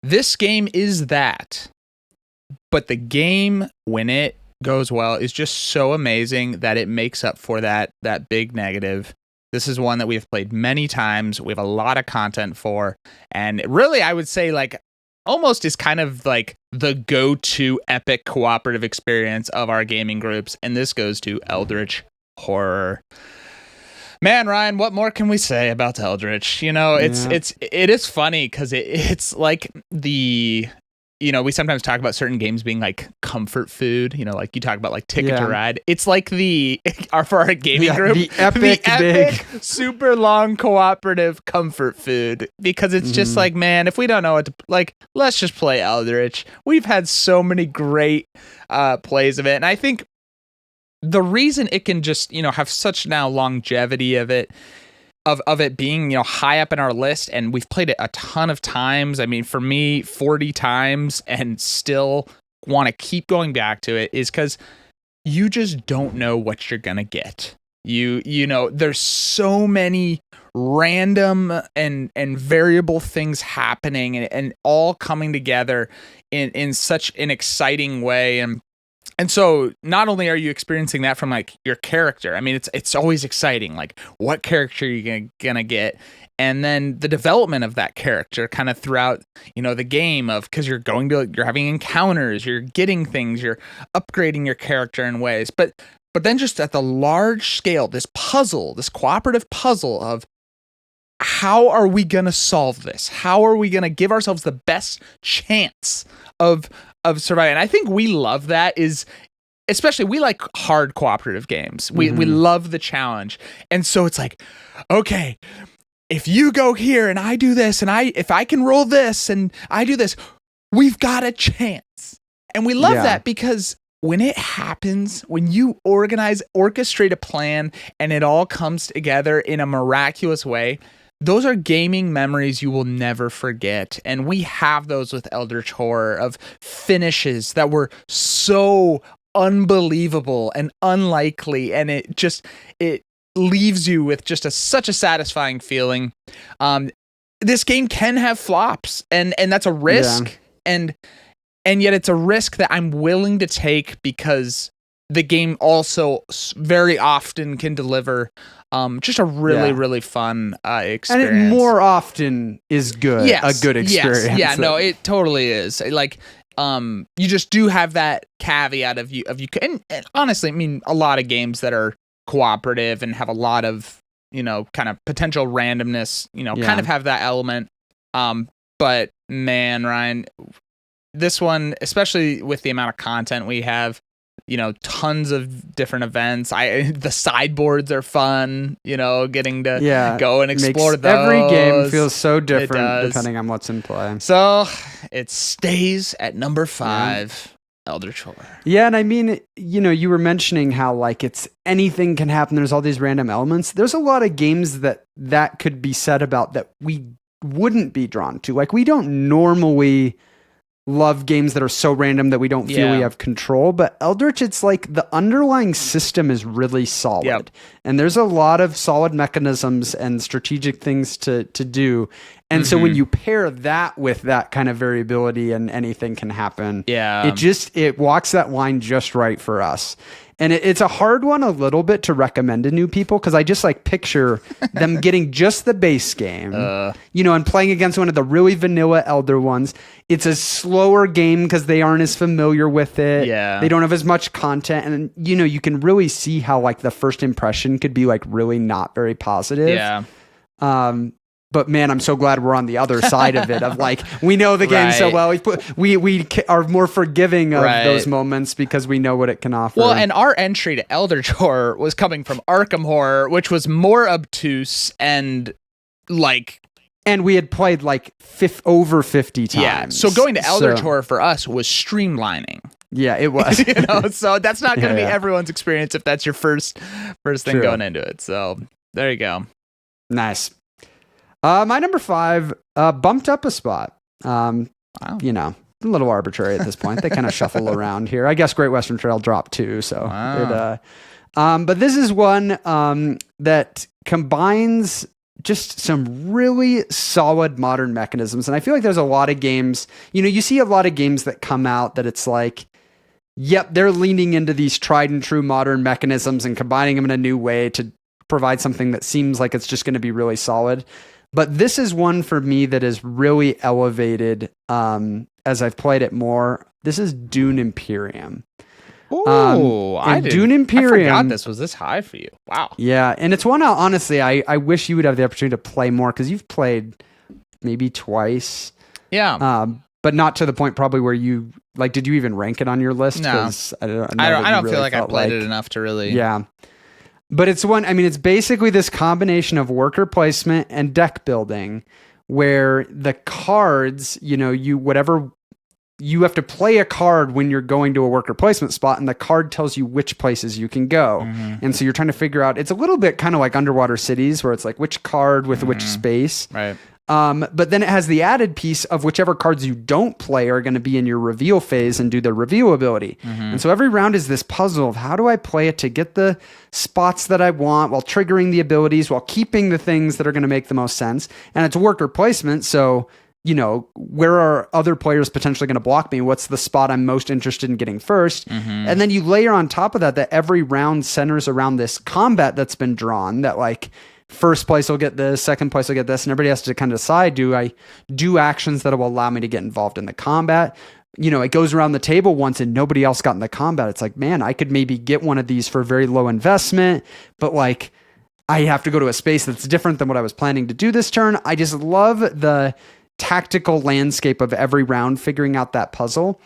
This game is that. But the game, when it goes well, is just so amazing that it makes up for that big negative. This is one that we have played many times. We have a lot of content for, and really, I would say almost is kind of the go-to epic cooperative experience of our gaming groups, and this goes to Eldritch Horror. Man, Ryan, what more can we say about Eldritch? It is funny because it's like the. We sometimes talk about certain games being like comfort food, you talk about Ticket to Ride. It's like for our gaming group, the epic big, super long cooperative comfort food, because it's just man, if we don't know what to, let's just play Eldritch. We've had so many great plays of it. And I think the reason it can just, have such now longevity of it, of it being, high up in our list, and we've played it a ton of times. I mean, for me, 40 times, and still want to keep going back to it, is because you just don't know what you're going to get. There's so many random and variable things happening and all coming together in such an exciting way. And so not only are you experiencing that from your character, I mean, it's always exciting. What character are you gonna get? And then the development of that character kind of throughout, the game because you're having encounters, you're getting things, you're upgrading your character in ways. But then just at the large scale, this cooperative puzzle of how are we going to solve this? How are we going to give ourselves the best chance of surviving? And I think we love that, especially we like hard cooperative games. We love the challenge. And so it's okay, if you go here and I do this, and if I can roll this and I do this, we've got a chance. And we love that because when it happens, when you orchestrate a plan and it all comes together in a miraculous way, those are gaming memories you will never forget. And we have those with Eldritch Horror, of finishes that were so unbelievable and unlikely, and it leaves you with just such a satisfying feeling. This game can have flops, and that's a risk, and yet it's a risk that I'm willing to take, because the game also very often can deliver just a really fun experience. And it more often is good. Yes, a good experience. Yes, yeah, no, it totally is. Like, you just do have that caveat of you, and honestly, I mean, a lot of games that are cooperative and have a lot of, kind of potential randomness, kind of have that element. But man, Ryan, this one, especially with the amount of content we have, tons of different events. The sideboards are fun, getting to go and explore those. Every game feels so different depending on what's in play. So it stays at number 5, Eldritch Horror. Yeah, and I mean, you were mentioning how like it's anything can happen. There's all these random elements. There's a lot of games that could be said about that we wouldn't be drawn to. Like, we don't normally love games that are so random that we don't feel we have control, but Eldritch, it's like the underlying system is really solid, and there's a lot of solid mechanisms and strategic things to do, and so when you pair that with that kind of variability and anything can happen, it walks that line just right for us. And it's a hard one a little bit to recommend to new people, because I just like picture them getting just the base game, and playing against one of the really vanilla Elder ones. It's a slower game because they aren't as familiar with it. Yeah. They don't have as much content. And, you can really see how like the first impression could be like really not very positive. Yeah. But man, I'm so glad we're on the other side of it. Of like, we know the game so well. We are more forgiving of those moments because we know what it can offer. Well, and our entry to Eldritch Horror was coming from Arkham Horror, which was more obtuse and like. And we had played like over 50 times. Yeah. So going to Eldritch Horror for us was streamlining. Yeah, it was. So that's not going to be everyone's experience if that's your first thing going into it. So there you go. Nice. My number 5 bumped up a spot. Wow. A little arbitrary at this point. They kind of shuffle around here. I guess Great Western Trail dropped 2, so but this is one that combines just some really solid modern mechanisms. And I feel like there's a lot of games, you see a lot of games that come out that it's like, yep, they're leaning into these tried and true modern mechanisms and combining them in a new way to provide something that seems like it's just going to be really solid. But this is one for me that is really elevated as I've played it more. This is Dune Imperium. Dune Imperium. I forgot this was this high for you. Wow. Yeah, and it's one, honestly, I wish you would have the opportunity to play more, because you've played maybe twice. Yeah. But not to the point probably where you, like, did you even rank it on your list? No. I don't feel like I played it enough to really. Yeah. But it's it's basically this combination of worker placement and deck building, where the cards, you have to play a card when you're going to a worker placement spot, and the card tells you which places you can go. And so you're trying to figure out, it's a little bit kind of like Underwater Cities, where it's like which card with which space. Right. But then it has the added piece of whichever cards you don't play are going to be in your reveal phase and do their reveal ability. And so every round is this puzzle of how do I play it to get the spots that I want while triggering the abilities, while keeping the things that are going to make the most sense. And it's worker placement. So, where are other players potentially going to block me? What's the spot I'm most interested in getting first? And then you layer on top of that every round centers around this combat that's been drawn, that like, first place will get this, second place will get this, and everybody has to kind of decide, do I do actions that will allow me to get involved in the combat? It goes around the table once and nobody else got in the combat. It's like, man, I could maybe get one of these for very low investment, but like, I have to go to a space that's different than what I was planning to do this turn. I just love the tactical landscape of every round, figuring out that puzzle.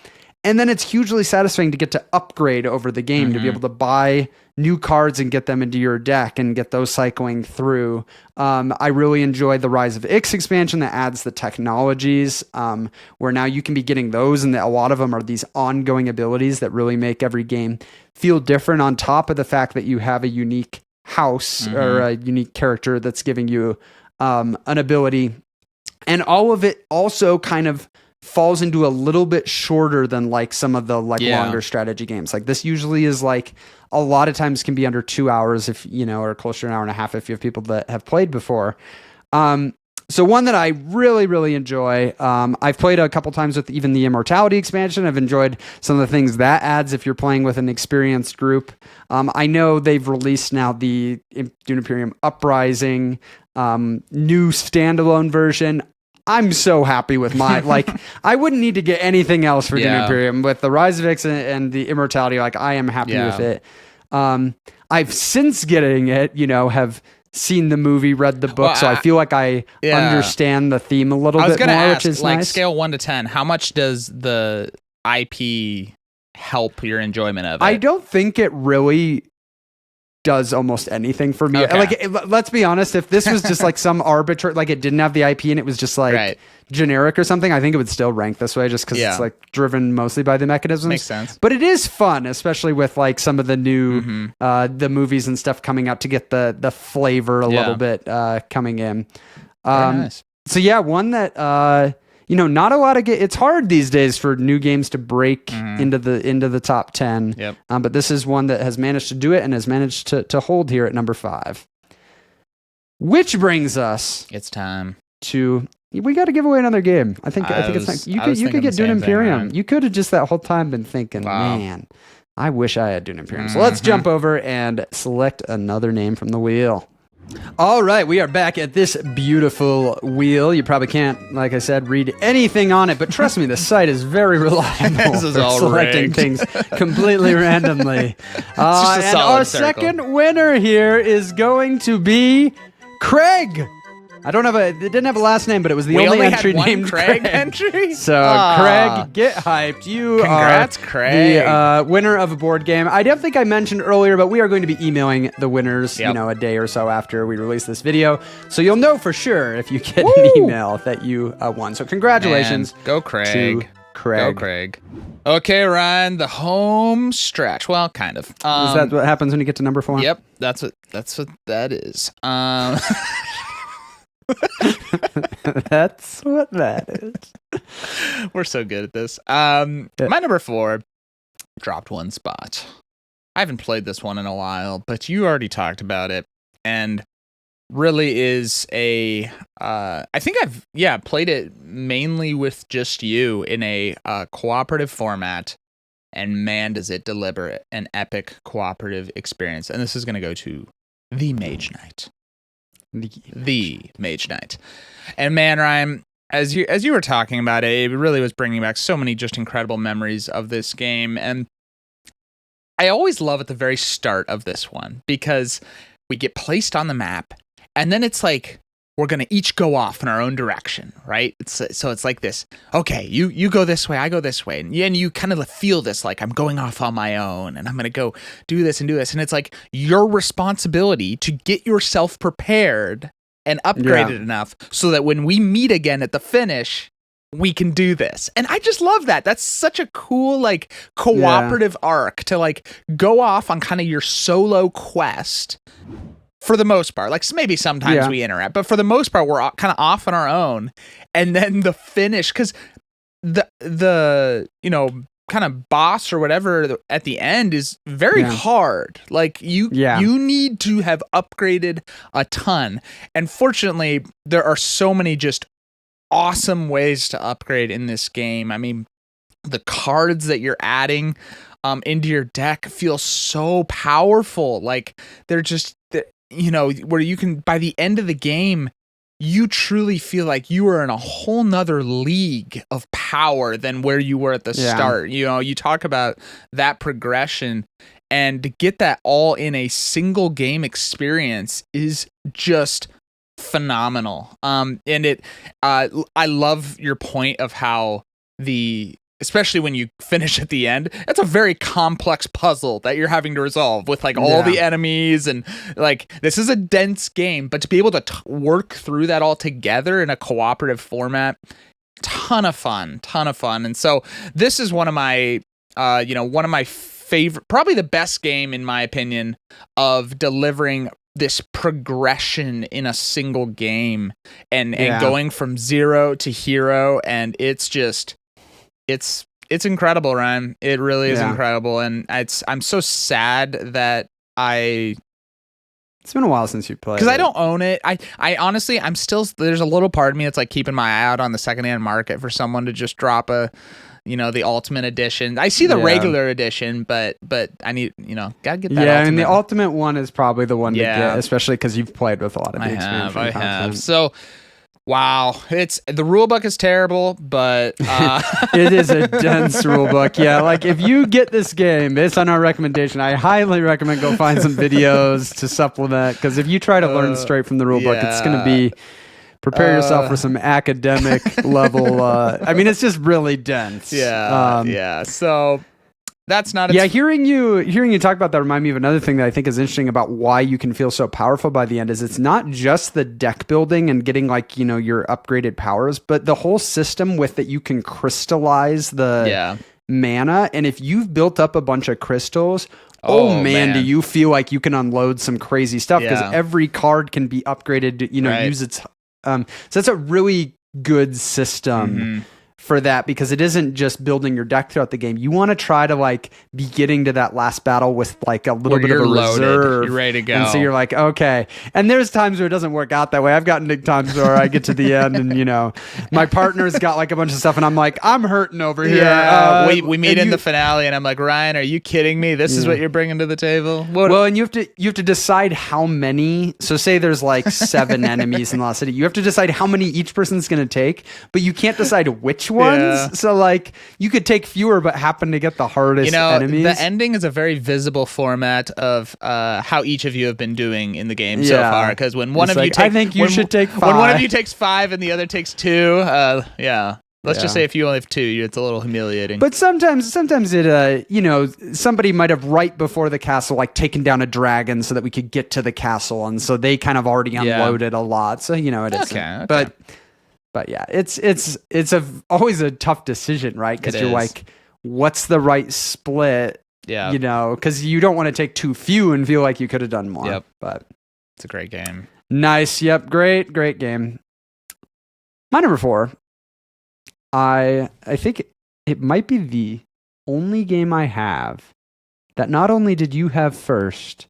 And then it's hugely satisfying to get to upgrade over the game, to be able to buy new cards and get them into your deck and get those cycling through. I really enjoy the Rise of Ix expansion that adds the technologies, where now you can be getting those, and a lot of them are these ongoing abilities that really make every game feel different, on top of the fact that you have a unique house or a unique character that's giving you an ability. And all of it also kind of falls into a little bit shorter than like some of the longer strategy games. Like this usually is like a lot of times can be under 2 hours, if or closer to an hour and a half if you have people that have played before. So one that I really, really enjoy. I've played a couple times with even the Immortality expansion. I've enjoyed some of the things that adds if you're playing with an experienced group. I know they've released now the Dune Imperium Uprising new standalone version. I'm so happy with my, I wouldn't need to get anything else for Dune Imperium. With the Rise of Ix and the Immortality, I am happy with it. I've since getting it, have seen the movie, read the book, so I feel like I understand the theme a little bit more, ask, which is nice. Scale 1 to 10, how much does the IP help your enjoyment of it? I don't think it really does almost anything for me. Okay. Let's be honest, if this was just like some arbitrary, it didn't have the IP and it was just generic or something, I think it would still rank this way, just because it's driven mostly by the mechanisms. Makes sense. But it is fun, especially with some of the new the movies and stuff coming out, to get the flavor a little bit coming in. Very nice. So yeah, one that not a lot of it's hard these days for new games to break into the top 10. Yep. But this is one that has managed to do it and has managed to hold here at number 5. Which brings us, it's time to, we got to give away another game. I think it's time. You could get Dune Imperium. You could have just that whole time been thinking, man, I wish I had Dune Imperium. So let's jump over and select another name from the wheel. All right, we are back at this beautiful wheel. You probably can't, like I said, read anything on it, but trust me, the site is very reliable This is for all selecting rigged. things completely randomly. just a And solid our circle. second winner here is going to be Craig. It didn't have a last name, but it was the We only only entry had one named Craig entry? So, Ah. Craig, get hyped. You Congrats, are Craig. the winner of a board game. I don't think I mentioned earlier, but we are going to be emailing the winners, Yep. a day or so after we release this video. So you'll know for sure if you get an email that you won. So congratulations. Man, go Craig. To Craig. Go Craig. Okay, Ryan, the home stretch. Well, kind of. Is that what happens when you get to number 4? Yep, that's what that is. That's what that is. We're so good at this. My number 4 dropped one spot. I haven't played this one in a while, but you already talked about it, and really is a I think I've played it mainly with just you in a cooperative format, and man, does it deliver an epic cooperative experience. And this is going to go to the Mage Knight. The Mage Knight. And man, Ryan, as you were talking about it, it really was bringing back so many just incredible memories of this game. And I always love at the very start of this one, because we get placed on the map, and then it's like we're going to each go off in our own direction, right? So it's like this. Okay, you go this way, I go this way. And you kind of feel this, like, I'm going off on my own, and I'm going to go do this and do this. And it's like your responsibility to get yourself prepared and upgraded enough so that when we meet again at the finish, we can do this. And I just love that. That's such a cool, cooperative arc to, go off on kind of your solo quest. For the most part, maybe sometimes we interact, but for the most part, we're kind of off on our own. And then the finish, because the kind of boss or whatever at the end is very hard. You need to have upgraded a ton. And fortunately, there are so many just awesome ways to upgrade in this game. I mean, the cards that you're adding into your deck feel so powerful. They're just, where you can, by the end of the game, you truly feel like you are in a whole nother league of power than where you were at the start. You talk about that progression, and to get that all in a single game experience is just phenomenal. And I love your point of how the especially when you finish at the end, it's a very complex puzzle that you're having to resolve with like all the enemies, and like this is a dense game, but to be able to work through that all together in a cooperative format, ton of fun. And so this is one of my favorite, probably the best game in my opinion of delivering this progression in a single game and going from zero to hero, and it's incredible, Ryan. It really is incredible, and I'm so sad that it's been a while since you played, because I don't own it. I honestly, I'm still, there's a little part of me that's like keeping my eye out on the secondhand market for someone to just drop the ultimate edition. I see the regular edition, but I need, gotta get that. Yeah, and the ultimate one is probably the one to get, especially because you've played with a lot of the expansion content. I have. So, wow, the rule book is terrible, but it is a dense rule book. Yeah, like if you get this game based on our recommendation, I highly recommend go find some videos to supplement, because if you try to learn straight from the rule book, it's going to be. Prepare yourself for some academic level. I mean, it's just really dense. Yeah. So that's not. Hearing you talk about that remind me of another thing that I think is interesting about why you can feel so powerful by the end. Is it's not just the deck building and getting your upgraded powers, but the whole system with that you can crystallize the mana, and if you've built up a bunch of crystals. Oh man, do you feel like you can unload some crazy stuff, because every card can be upgraded to use its. So that's a really good system for that, because it isn't just building your deck throughout the game. You want to try to be getting to that last battle with a little bit of a reserve. You're ready to go. And so you're like, okay. And there's times where it doesn't work out that way. I've gotten to times where I get to the end and my partner's got a bunch of stuff and I'm like, I'm hurting over here. Yeah. We meet in the finale and I'm like, Ryan, are you kidding me? This is what you're bringing to the table? Well, and you have to decide how many. So say there's 7 enemies in Lost City. You have to decide how many each person's going to take, but you can't decide which ones. Yeah. So you could take fewer but happen to get the hardest enemies. The ending is a very visible format of how each of you have been doing in the game so far, because when one of you I think you should take 5. When one of you takes 5 and the other takes 2, let's just say if you only have 2, it's a little humiliating. But sometimes it somebody might have right before the castle taken down a dragon so that we could get to the castle, and so they kind of already unloaded a lot. So it is okay. But yeah, it's always a tough decision, right? Because you're what's the right split? Yeah, because you don't want to take too few and feel like you could have done more. Yep. But it's a great game. Nice. Yep. Great game. My number 4. I think it might be the only game I have that not only did you have first,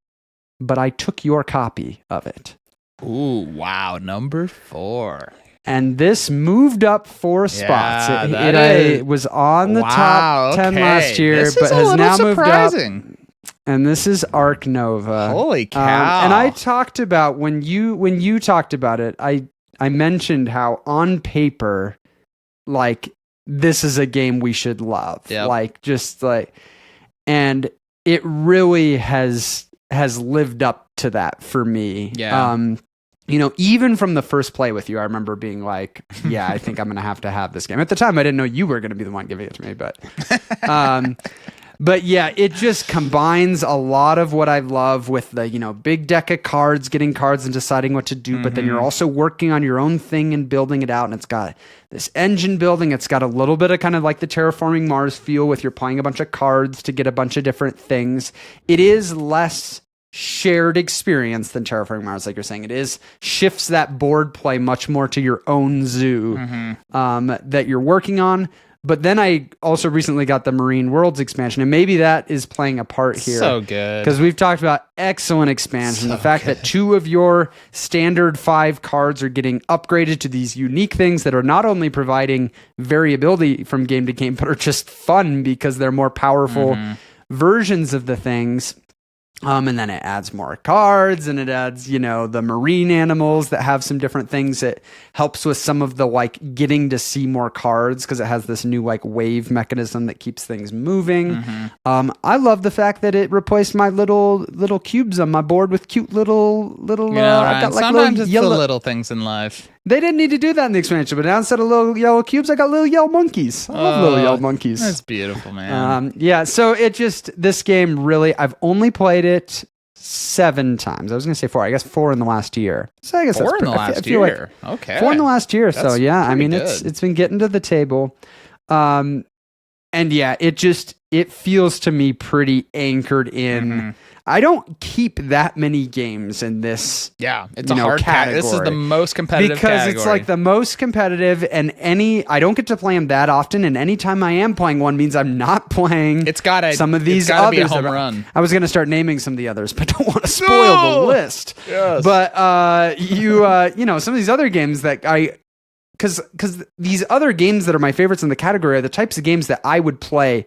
but I took your copy of it. Ooh, wow. Number 4. And this moved up 4 spots. It was on the top 10 last year, but has now moved up. And this is Ark Nova. Holy cow. And I talked about, when you talked about it, I mentioned how on paper, this is a game we should love. Yep. And it really has lived up to that for me. Yeah. Even from the first play with you, I remember being like, yeah, I think I'm going to have this game. At the time, I didn't know you were going to be the one giving it to me, but yeah, it just combines a lot of what I love with the, big deck of cards, getting cards and deciding what to do. But then you're also working on your own thing and building it out. And it's got this engine building. It's got a little bit of kind of like the Terraforming Mars feel with you're playing a bunch of cards to get a bunch of different things. It is less shared experience than Terraforming Mars, like you're saying. It shifts that board play much more to your own zoo that you're working on. But then I also recently got the Marine Worlds expansion, and maybe that is playing a part here. So good. Because we've talked about excellent expansion. The fact that 2 of your standard 5 cards are getting upgraded to these unique things that are not only providing variability from game to game, but are just fun because they're more powerful versions of the things. And then it adds more cards, and it adds, the marine animals that have some different things. It helps with some of the getting to see more cards because it has this new wave mechanism that keeps things moving. I love the fact that it replaced my little cubes on my board with cute little. I've got sometimes it's the little things in life. They didn't need to do that in the expansion, but now instead of little yellow cubes, I got little yellow monkeys. I love little yellow monkeys. That's beautiful, man. Yeah, so this game really, I've only played it 7 times. I was going to say 4. I guess 4 in the last year. So I guess 4 in the last year. Okay. 4 in the last year. That's so yeah, I mean, good. it's been getting to the table. And yeah, it feels to me pretty anchored in. Mm-hmm. I don't keep that many games in this. Yeah, it's a hard category. This is the most competitive because category. it's like the most competitive, and I don't get to play them that often. And anytime I am playing one means I'm not playing. Some of these others. Be a home run. I was going to start naming some of the others, but don't want to spoil the list. Yes. But you know, some of these other games that because these other games that are my favorites in the category are the types of games that I would play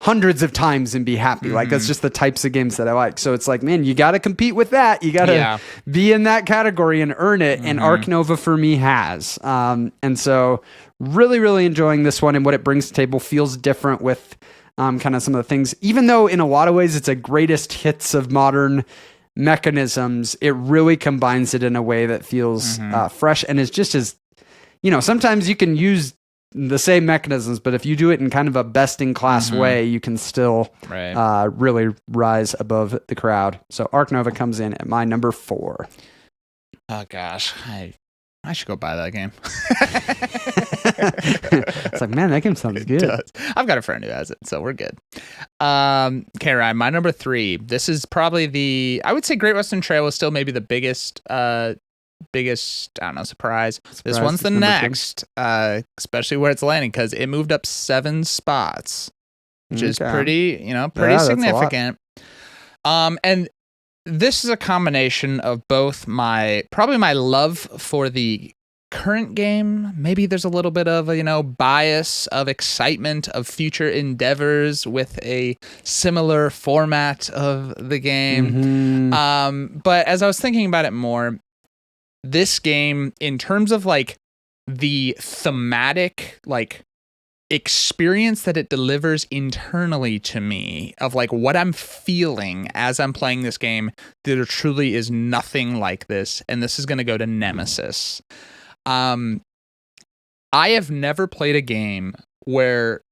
hundreds of times and be happy. Like that's just the types of games that I like. So it's like, man, you got to compete with that. You got to be in that category and earn it. And Ark Nova for me has. And so really, really enjoying this one, and what it brings to the table feels different with kind of some of the things, even though in a lot of ways it's a greatest hits of modern mechanisms, it really combines it in a way that feels fresh and is just as, you know, sometimes you can use the same mechanisms, but if you do it in kind of a best-in-class way, you can still really rise above the crowd. So Ark Nova comes in at my number 4. Oh gosh, I should go buy that game. It's like, man, that game sounds good. I've got a friend who has it, so we're good. Okay, Ryan, my number 3. This is probably I would say Great Western Trail is still maybe the biggest I don't know, surprise. This one's the next, especially where it's landing, because it moved up 7 spots, which is pretty significant. And this is a combination of both probably my love for the current game. Maybe there's a little bit of a, bias of excitement of future endeavors with a similar format of the game. But as I was thinking about it more, this game, in terms of like the thematic experience that it delivers internally to me, of like what I'm feeling as I'm playing this game, there truly is nothing like this. And this is going to go to Nemesis. I have never played a game where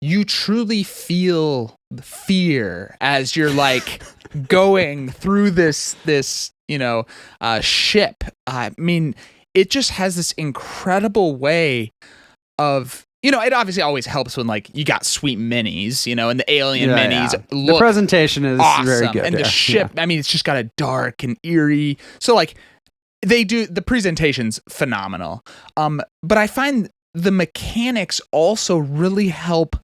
you truly feel the fear as you're like going through this ship. I mean, it just has this incredible way of, it obviously always helps when like you got sweet minis, and the alien minis look the presentation is awesome. Very good. And the ship, I mean, it's just got a dark and eerie. So like the presentation's phenomenal. But I find the mechanics also really help,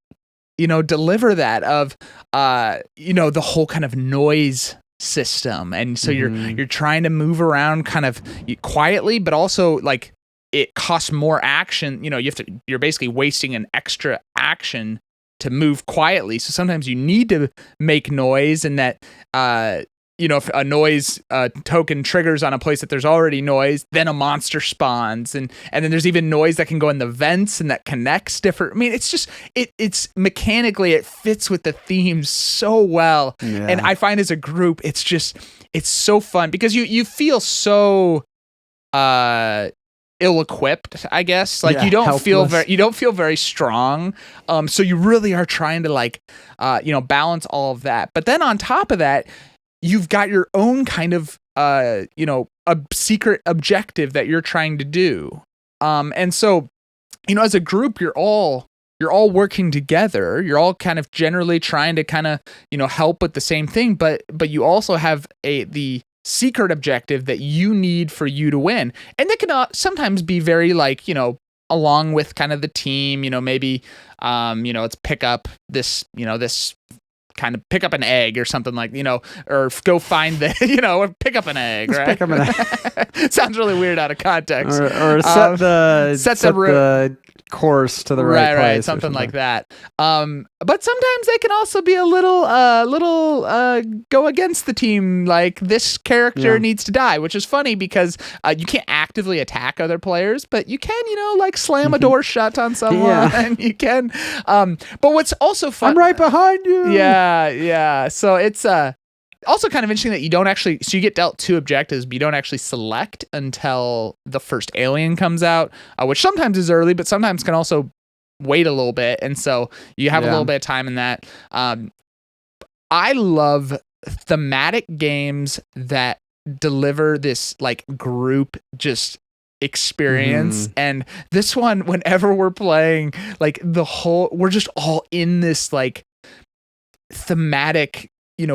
deliver that of, the whole kind of noise system. And so you're trying to move around kind of quietly, but also like it costs more action. You're basically wasting an extra action to move quietly. So sometimes you need to make noise, and that, if a noise token triggers on a place that there's already noise, then a monster spawns, and then there's even noise that can go in the vents and that connects different. I mean, it's just it's mechanically it fits with the theme so well, and I find as a group it's so fun because you feel so ill-equipped, I guess. Like you don't feel very strong. So you really are trying to like balance all of that. But then on top of that, you've got your own kind of, a secret objective that you're trying to do. And so, as a group, you're all working together. You're all kind of generally trying to kind of, help with the same thing, but you also have the secret objective that you need for you to win. And that can sometimes be very like, along with kind of the team, maybe, let's pick up this, this kind of pick up an egg or something like, or go find the, or pick up an egg, right? Pick up an egg. Sounds really weird out of context. Or set the course to the right place. Right, something like that. But sometimes they can also be a little go against the team. Like this character needs to die, which is funny because you can't actively attack other players, but you can, like slam a door shut on someone, and you can. But what's also fun? I'm right behind you. Yeah. So it's Also kind of interesting that you don't actually, so you get dealt 2 objectives, but you don't actually select until the first alien comes out, which sometimes is early, but sometimes can also wait a little bit. And so you have a little bit of time in that. I love thematic games that deliver this like group just experience. And this one, whenever we're playing, like we're just all in this like thematic,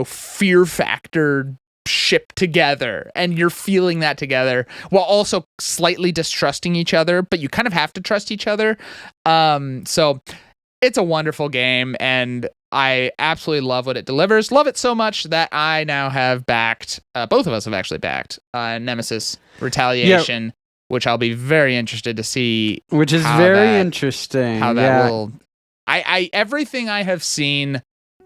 fear factor ship together, and you're feeling that together while also slightly distrusting each other, but you kind of have to trust each other. So it's a wonderful game, and I absolutely love what it delivers. Love it so much that I now have backed, both of us have actually backed Nemesis Retaliation, which I'll be very interested to see. Which is very interesting. How that will... I everything I have seen,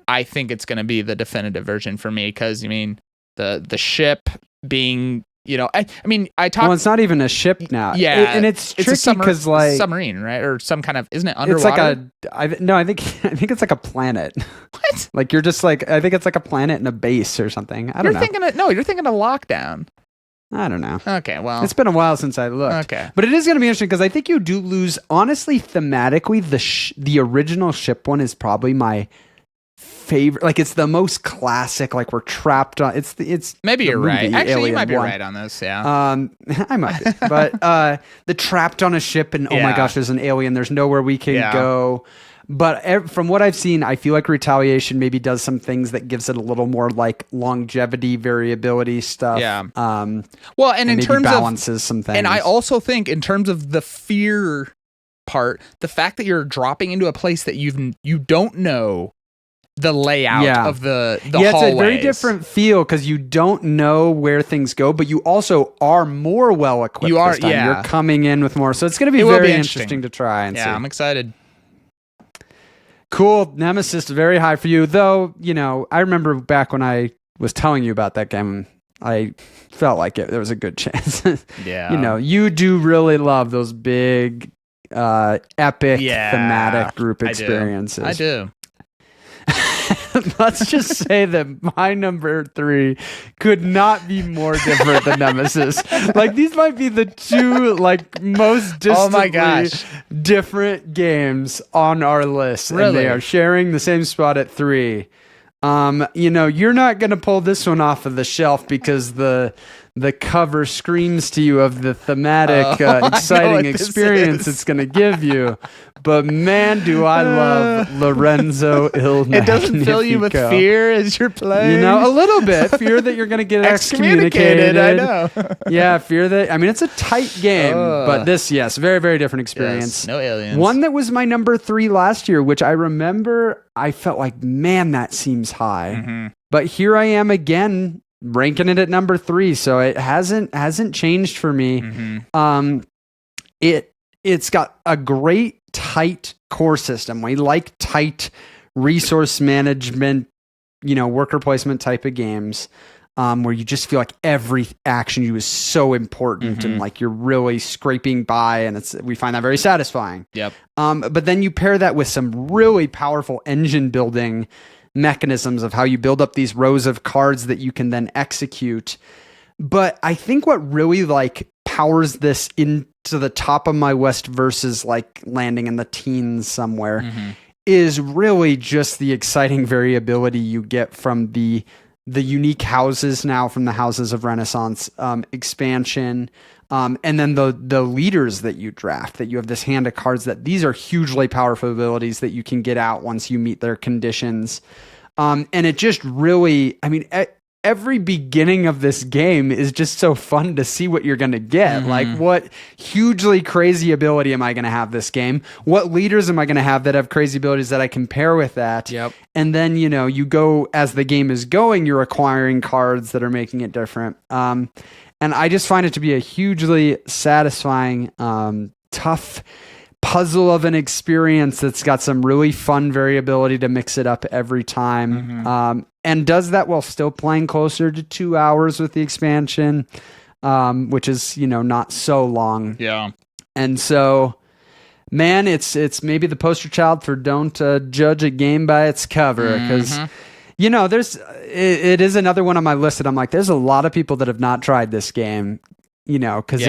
I think it's going to be the definitive version for me, because, I mean, the ship being... I talked... Well, it's not even a ship now. Yeah. And it's tricky because, like... submarine, right? Or some kind of... Isn't it underwater? It's like I think it's like a planet. What? Like, you're just like... I think it's like a planet and a base or something. I don't know. You're thinking of Lockdown. I don't know. Okay, well... It's been a while since I looked. Okay. But it is going to be interesting, because I think you do lose... Honestly, thematically, the original ship one is probably my... favorite. Like, it's the most classic. Like, we're trapped on it's maybe you're movie, right. Actually, Alien you might be 1. right on this. Yeah. I might be. But the trapped on a ship, and oh my gosh, there's an alien, there's nowhere we can go. But from what I've seen, I feel like Retaliation maybe does some things that gives it a little more like longevity, variability stuff. Yeah. Well, and in terms balances some things. And I also think in terms of the fear part, the fact that you're dropping into a place that you don't know the layout of the hallways. It's a very different feel, because you don't know where things go, but you also are more well equipped. This time. You're coming in with more, so it's going to be very interesting to try and see. Yeah, I'm excited. Cool. Nemesis, very high for you, though. I remember back when I was telling you about that game, I felt like there was a good chance. Yeah. You do really love those big, epic, thematic group experiences. I do. Let's just say that my number 3 could not be more different than Nemesis. Like, these might be the 2 like most distantly different games on our list, really? And they are sharing the same spot at 3. You're not gonna pull this one off of the shelf because the cover screams to you of the thematic, exciting experience it's going to give you. But man, do I love Lorenzo Il Magnifico. It doesn't fill you with fear as you're playing? A little bit. Fear that you're going to get excommunicated. I know. Yeah, fear that... I mean, it's a tight game, but this, very, very different experience. Yes, no aliens. One that was my number 3 last year, which I remember, I felt like, man, that seems high. Mm-hmm. But here I am again, ranking it at number 3, so it hasn't changed for me. Mm-hmm. It's got a great tight core system. We like tight resource management, worker placement type of games, where you just feel like every action you is so important, and like you're really scraping by, and we find that very satisfying. Yep. But then you pair that with some really powerful engine building mechanisms of how you build up these rows of cards that you can then execute. But I think what really like powers this into the top of my West versus like landing in the teens somewhere is really just the exciting variability you get from the unique houses now from the Houses of Renaissance expansion. And then the leaders that you draft, that you have this hand of cards that these are hugely powerful abilities that you can get out once you meet their conditions. And it just really, every beginning of this game is just so fun to see what you're going to get. Like, what hugely crazy ability am I going to have this game? What leaders am I going to have that have crazy abilities that I can pair with that? Yep. And then, you go, as the game is going, you're acquiring cards that are making it different. And I just find it to be a hugely satisfying, tough puzzle of an experience that's got some really fun variability to mix it up every time. And does that while still playing closer to 2 hours with the expansion, which is, not so long. Yeah. And so, man, it's maybe the poster child for don't judge a game by its cover, because it is another one on my list that I'm like, there's a lot of people that have not tried this game, because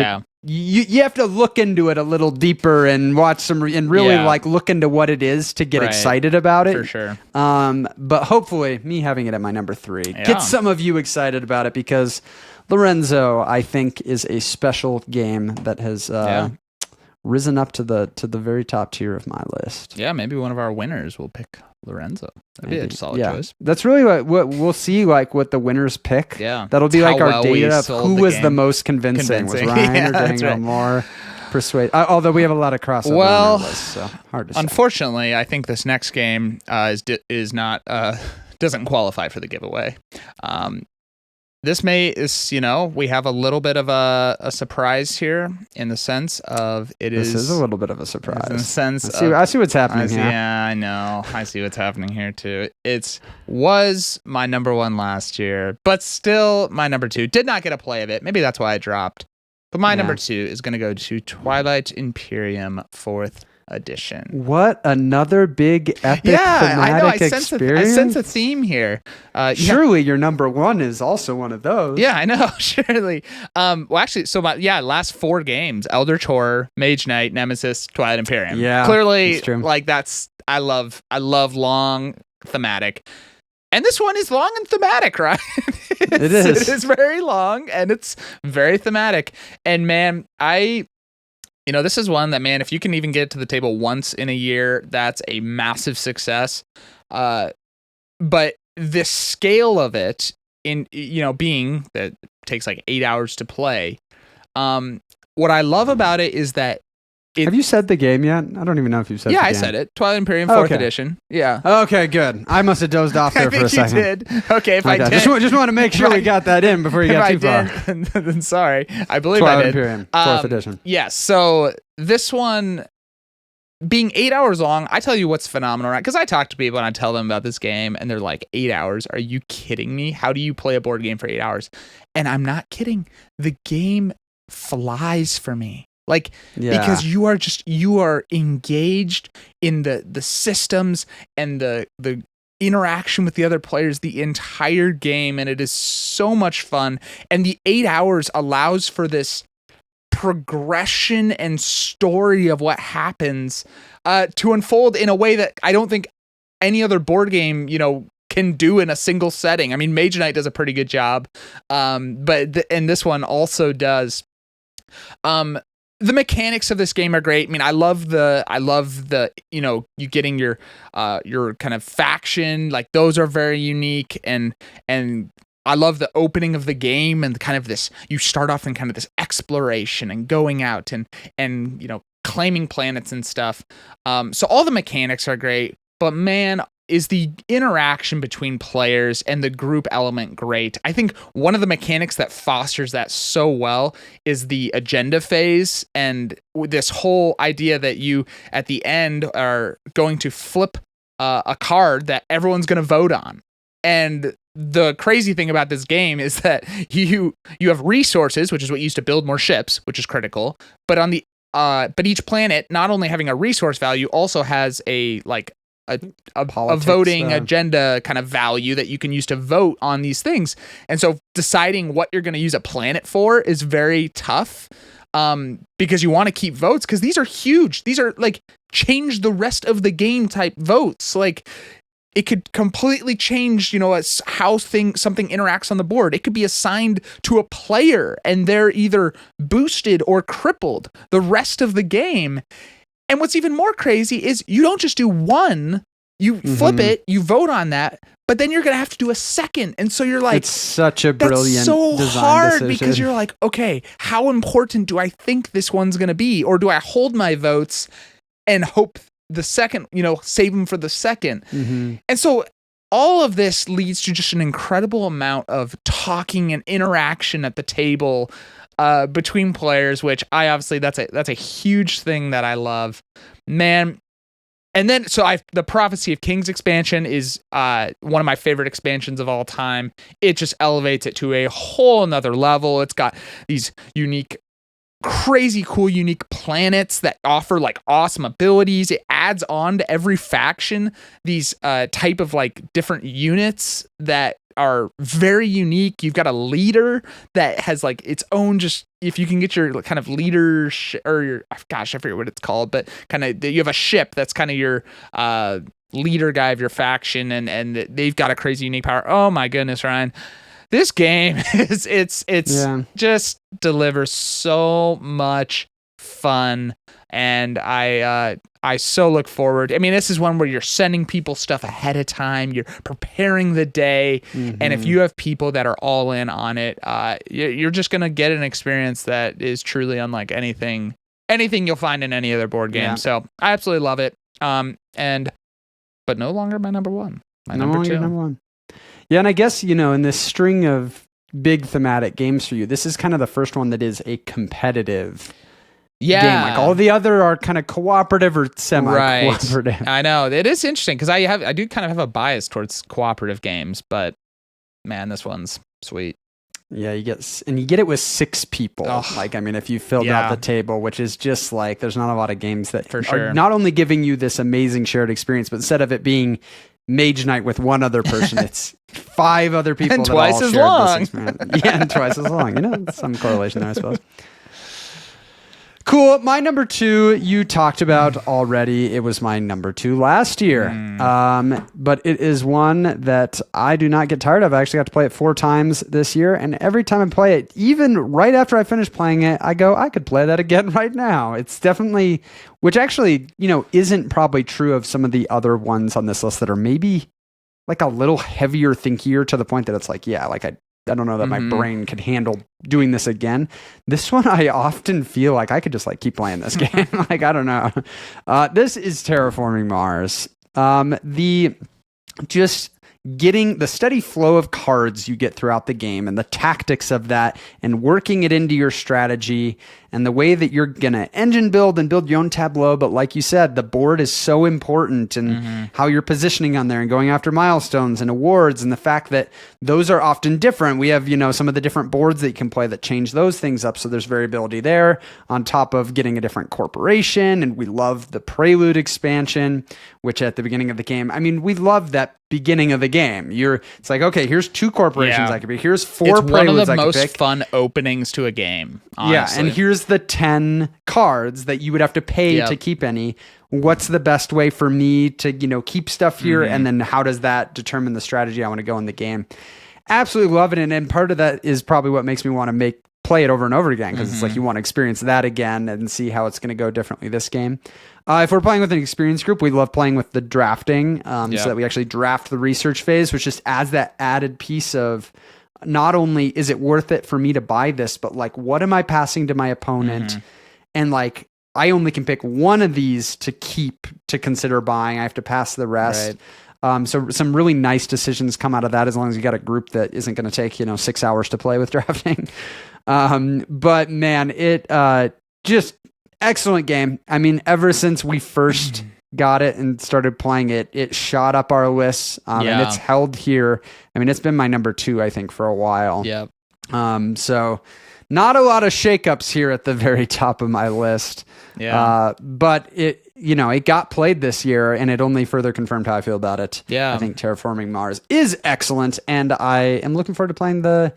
you have to look into it a little deeper and watch and really like look into what it is to get excited about it. For sure. But hopefully me having it at my number 3 gets some of you excited about it, because Lorenzo, I think, is a special game that has risen up to the very top tier of my list. Yeah, maybe one of our winners will pick Lorenzo. That'd be a solid choice. That's really what we'll see, like what the winners pick. Yeah. That'll be like our data of who was the most convincing. Was Ryan or Daniel more persuade? Although we have a lot of crossover on our list, so hard to say. Unfortunately, I think this next game is not doesn't qualify for the giveaway. This we have a little bit of a surprise here, in the sense of This is a little bit of a surprise. In the sense I see what's happening here. Yeah, I know. I see what's happening here too. It was my number 1 last year, but still my number 2. Did not get a play of it. Maybe that's why I dropped. But my number 2 is going to go to Twilight Imperium 4th Edition. What another big epic thematic experience. I sense a theme here. Surely your number 1 is also one of those. Yeah, I know. Surely. Well, actually, so last 4 games: Eldritch Horror, Mage Knight, Nemesis, Twilight Imperium. Yeah, clearly, like I love long thematic. And this one is long and thematic, right? It is. It is very long and it's very thematic. And man, this is one that, man, if you can even get to the table once in a year, that's a massive success. But the scale of it, being that it takes like 8 hours to play. What I love about it is that have you said the game yet? I don't even know if you've said the game. Yeah, I said it. Twilight Imperium 4th Edition. Yeah. Okay, good. I must have dozed off there for a second. You did. Okay, if I did. Just want to make sure we got that in before you got too far. Then sorry. I believe Twilight I did. Imperium 4th Edition. Yeah, so this one being 8 hours long, I tell you what's phenomenal, right? Because I talk to people and I tell them about this game and they're like, 8 hours? Are you kidding me? How do you play a board game for 8 hours? And I'm not kidding. The game flies for me. Because you are engaged in the systems and the interaction with the other players the entire game, and it is so much fun. And the 8 hours allows for this progression and story of what happens to unfold in a way that I don't think any other board game, can do in a single setting. I mean, Mage Knight does a pretty good job, but and this one also does. The mechanics of this game are great. I mean, I love the you getting your kind of faction, like those are very unique, and I love the opening of the game and kind of this, you start off in kind of this exploration and going out and claiming planets and stuff. So all the mechanics are great, but man, is the interaction between players and the group element great. I think one of the mechanics that fosters that so well is the agenda phase, and this whole idea that you at the end are going to flip a card that everyone's going to vote on. And the crazy thing about this game is that you have resources, which is what you use to build more ships, which is critical. But on the but each planet, not only having a resource value, also has a voting agenda kind of value that you can use to vote on these things. And so deciding what you're going to use a planet for is very tough, because you want to keep votes, because these are huge. These are like change the rest of the game type votes. Like it could completely change, how something interacts on the board. It could be assigned to a player and they're either boosted or crippled the rest of the game. And what's even more crazy is you don't just do one, you flip it, you vote on that, but then you're going to have to do a second. And so you're like, it's such a brilliant that's so design hard decision. Because you're like, okay, how important do I think this one's going to be? Or do I hold my votes and hope the second, save them for the second? Mm-hmm. And so all of this leads to just an incredible amount of talking and interaction at the table between players, which that's a huge thing that I love, man. And then the Prophecy of Kings expansion is one of my favorite expansions of all time. It just elevates it to a whole nother level. It's got these unique crazy cool, unique planets that offer like awesome abilities. It adds on to every faction these type of like different units that are very unique. You've got a leader that has like its own, just if you can get your kind of leader or your, gosh, I forget what it's called, but kind of you have a ship that's kind of your leader guy of your faction, and they've got a crazy unique power. Oh my goodness, Ryan. This game is it's just delivers so much fun, and I so look forward. I mean, this is one where you're sending people stuff ahead of time. You're preparing the day, and if you have people that are all in on it, you're just gonna get an experience that is truly unlike anything you'll find in any other board game. Yeah. So I absolutely love it. But no longer my number one. My number two. Yeah, and I guess, in this string of big thematic games for you, this is kind of the first one that is a competitive game. Like all the other are kind of cooperative or semi-cooperative. Right. I know. It is interesting because I do kind of have a bias towards cooperative games, but man, this one's sweet. Yeah, you get it with 6 people. Oh, like, I mean, if you filled out the table, which is just like, there's not a lot of games that for sure are not only giving you this amazing shared experience, but instead of it being Mage Night with one other person, it's 5 other people and that twice all as shared long. this experience. Yeah, and twice as long. Some correlation there, I suppose. Cool. My number 2, you talked about already. It was my number 2 last year. But it is one that I do not get tired of. I actually got to play it 4 times this year. And every time I play it, even right after I finish playing it, I go, I could play that again right now. It's definitely, which actually, isn't probably true of some of the other ones on this list that are maybe like a little heavier, thinkier, to the point that it's like, yeah, like I don't know that my brain could handle doing this again. This one, I often feel like I could just like keep playing this game. Like, I don't know. This is Terraforming Mars. Just getting the steady flow of cards you get throughout the game and the tactics of that and working it into your strategy and the way that you're going to engine build and build your own tableau. But like you said, the board is so important and how you're positioning on there and going after milestones and awards and the fact that those are often different. We have, some of the different boards that you can play that change those things up. So there's variability there on top of getting a different corporation. And we love the Prelude expansion, which at the beginning of the game, I mean, we love that beginning of the game. It's like, okay, here's 2 corporations I could be. Here's 4 It's Preludes one of the I could most pick. fun openings to a game, honestly. Yeah, and here's the 10 cards that you would have to pay to keep any. What's the best way for me to, keep stuff here? And then how does that determine the strategy I want to go in the game? Absolutely love it. And part of that is probably what makes me want to play it over and over again, because it's like you want to experience that again and see how it's going to go differently this game. If we're playing with an experienced group, we love playing with the drafting so that we actually draft the research phase, which just adds that added piece of not only is it worth it for me to buy this, but like, what am I passing to my opponent? And like, I only can pick one of these to consider buying. I have to pass the rest. Right. So some really nice decisions come out of that, as long as you got a group that isn't going to take, 6 hours to play with drafting. But man, it just excellent game. I mean, ever since we first got it and started playing it, it shot up our lists, and it's held here. I mean, it's been my number 2, I think, for a while. Yep. So not a lot of shakeups here at the very top of my list. Yeah. But it got played this year, and it only further confirmed how I feel about it. Yeah. I think Terraforming Mars is excellent, and I am looking forward to playing the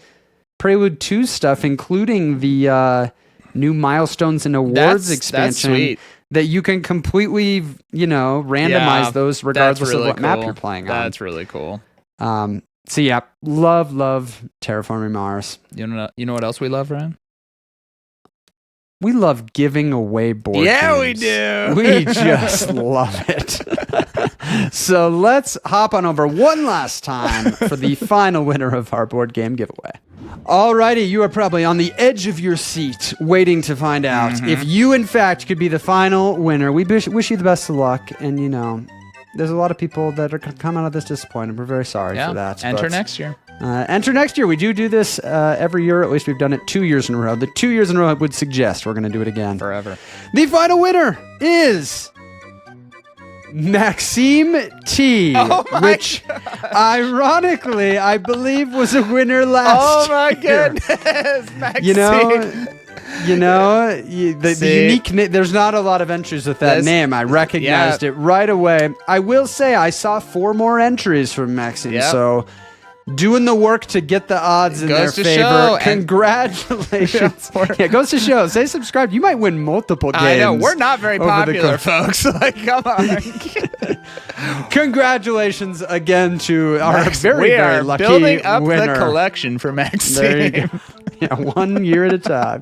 Prelude 2 stuff, including the new milestones and awards expansion. That's sweet. That you can completely, randomize those regardless of what map you're playing on. That's really cool. So yeah, love Terraforming Mars. You know what else we love, Ryan? We love giving away board games. Yeah, we do. We just love it. So let's hop on over one last time for the final winner of our board game giveaway. Alrighty, you are probably on the edge of your seat waiting to find out if you, in fact, could be the final winner. We wish you the best of luck, and there's a lot of people that are going to come out of this disappointed. We're very sorry for that. Enter next year. Enter next year. We do this every year. At least we've done it 2 years in a row. The 2 years in a row would suggest we're going to do it again. Forever. The final winner is Maxime T, which ironically I believe was a winner last year. Oh my goodness, Maxime. The unique name. There's not a lot of entries with that name. I recognized it right away. I will say I saw 4 more entries from Maxine. So doing the work to get the odds in their favor. Congratulations. It goes to show. Say subscribe. You might win multiple games. I know. We're not very popular, folks. Like, come on. Congratulations again to our very lucky building up winner. The collection for Maxine. There you go. Yeah, 1 year at a time.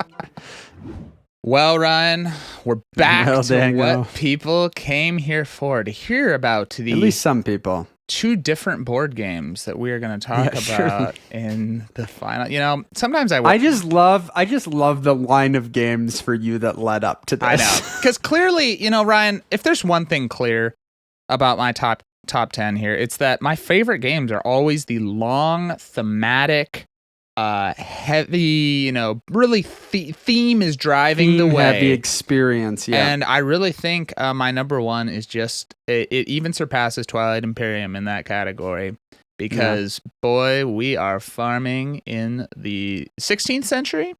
Well, Ryan, we're back to what people came here for, to hear about at least some people. 2 different board games that we are going to talk about in the final. Sometimes I just love the line of games for you that led up to this. I know, because clearly, Ryan, if there's one thing clear about my top 10 here, it's that my favorite games are always the long, thematic, heavy, really theme is driving the way. Heavy experience, yeah. And I really think my number 1 is just, it even surpasses Twilight Imperium in that category. Because, boy, we are farming in the 16th century.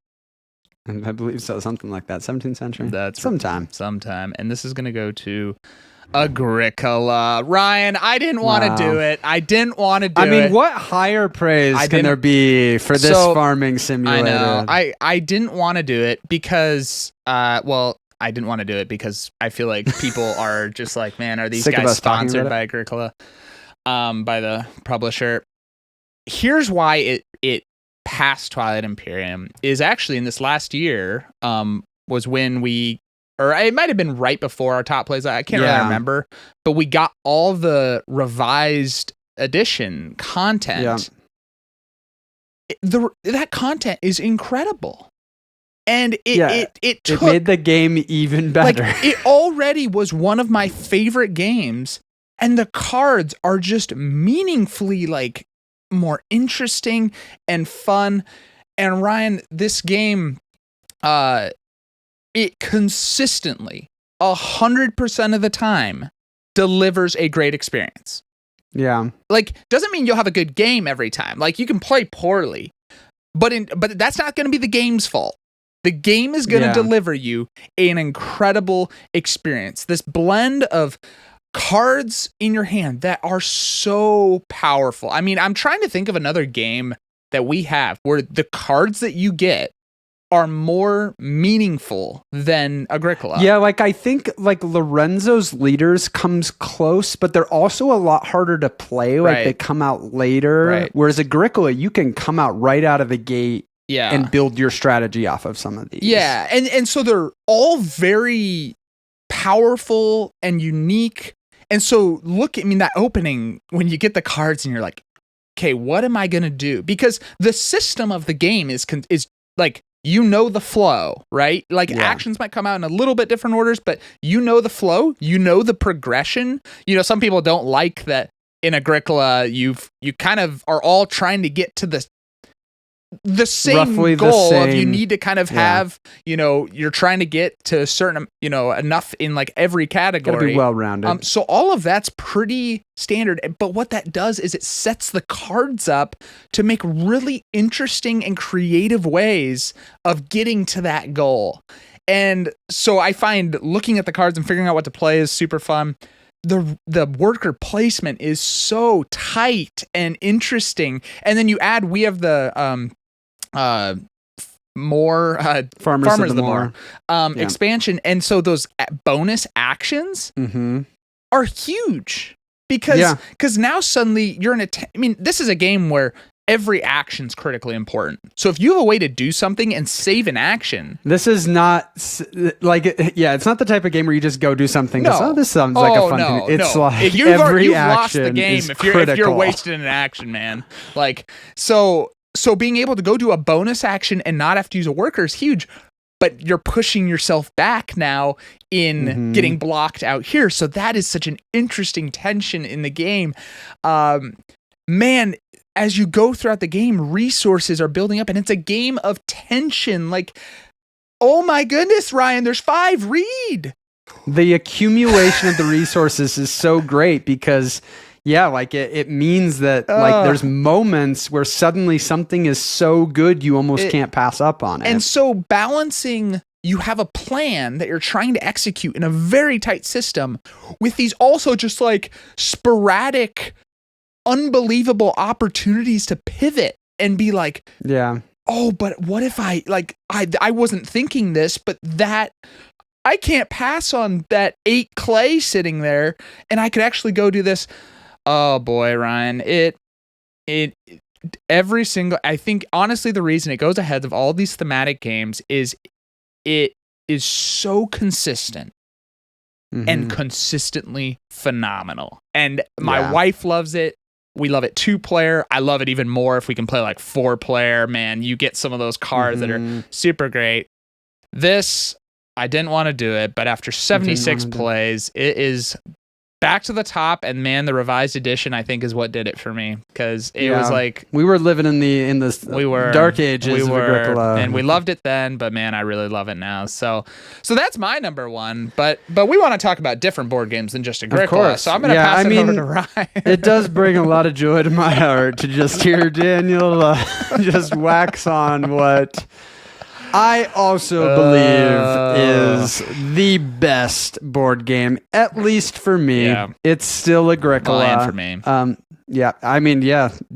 I believe so, something like that. 17th century? That's sometime. And this is going to go to Agricola. Ryan, I didn't want to do it. I mean, what higher praise can there be for this farming simulator? I know. I didn't want to do it because, I didn't want to do it because I feel like people are just like, man, are these guys sponsored by Agricola, by the publisher? Here's why it passed Twilight Imperium is actually in this last year, was when or it might have been right before our top plays. I can't really remember, but we got all the revised edition content. That content is incredible, and it made the game even better. Like, it already was one of my favorite games, and the cards are just meaningfully more interesting and fun. And Ryan, this game, it consistently, 100% of the time, delivers a great experience. Yeah. Doesn't mean you'll have a good game every time. You can play poorly, but that's not going to be the game's fault. The game is going to deliver you an incredible experience. This blend of cards in your hand that are so powerful. I mean, I'm trying to think of another game that we have where the cards that you get are more meaningful than Agricola. Yeah, I think Lorenzo's Leaders comes close, but they're also a lot harder to play. They come out later. Right. Whereas Agricola, you can come out right out of the gate and build your strategy off of some of these. Yeah, and so they're all very powerful and unique. And so that opening when you get the cards and you're like, okay, what am I going to do? Because the system of the game is the flow, right? Actions might come out in a little bit different orders, but the flow, the progression. Some people don't like that in Agricola, you kind of are all trying to get to the same roughly goal of you need to kind of have, you're trying to get to a certain, enough in every category. Gotta be well-rounded. So all of that's pretty standard. But what that does is it sets the cards up to make really interesting and creative ways of getting to that goal. And so I find looking at the cards and figuring out what to play is super fun. The worker placement is so tight and interesting. And then we have the more Farmers of the Moor expansion. And so those bonus actions are huge because now suddenly you're in this is a game where every action's critically important. So if you have a way to do something and save an action, this is not it's not the type of game where you just go do something. No. This sounds like a fun thing. It's you've every lost the action game is if critical. you're wasting an action, man. So being able to go do a bonus action and not have to use a worker is huge. But you're pushing yourself back now in getting blocked out here. So that is such an interesting tension in the game. Man, as you go throughout the game, resources are building up, and it's a game of tension. Oh my goodness, Ryan, there's 5. Read. The accumulation of the resources is so great because Yeah, like it means that like there's moments where suddenly something is so good you almost can't pass up on it. And so balancing, you have a plan that you're trying to execute in a very tight system with these also just like sporadic, unbelievable opportunities to pivot and be like, yeah, oh, but what if I wasn't thinking this, but that I can't pass on that 8 clay sitting there and I could actually go do this. Oh boy, Ryan, every single, I think honestly the reason it goes ahead of all these thematic games is it is so consistent and consistently phenomenal. And my wife loves it. We love it 2-player. I love it even more if we can play like 4-player. Man, you get some of those cards that are super great. This, I didn't want to do it, but after 76 plays, it is back to the top, and man, the revised edition I think is what did it for me, because it was like we were living in the dark ages of Agricola, and we loved it then, but man, I really love it now. So that's my number one. But we want to talk about different board games than just Agricola. So I'm going to pass it over to Ryan. It does bring a lot of joy to my heart to just hear Daniel just wax on what I also believe is the best board game, at least for me. Yeah. It's still Agricola. And for me. Yeah, I mean,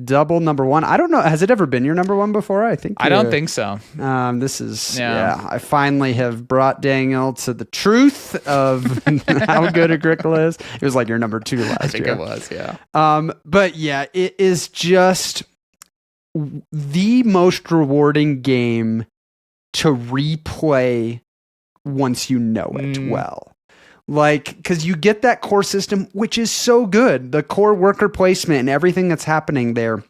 double number one. I don't know. Has it ever been your number one before? I don't think so. This is, I finally have brought Daniel to the truth of how good Agricola is. It was like your number 2 last year. I think it was, yeah. But yeah, it is just the most rewarding game to replay once you know it well. Like, because you get that core system, which is so good. The core worker placement and everything that's happening there,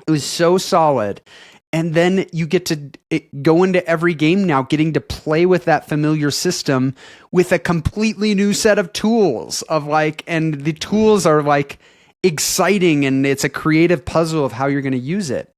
it was so solid. And then you get to go into every game now, getting to play with that familiar system with a completely new set of tools and the tools are like exciting, and it's a creative puzzle of how you're going to use it.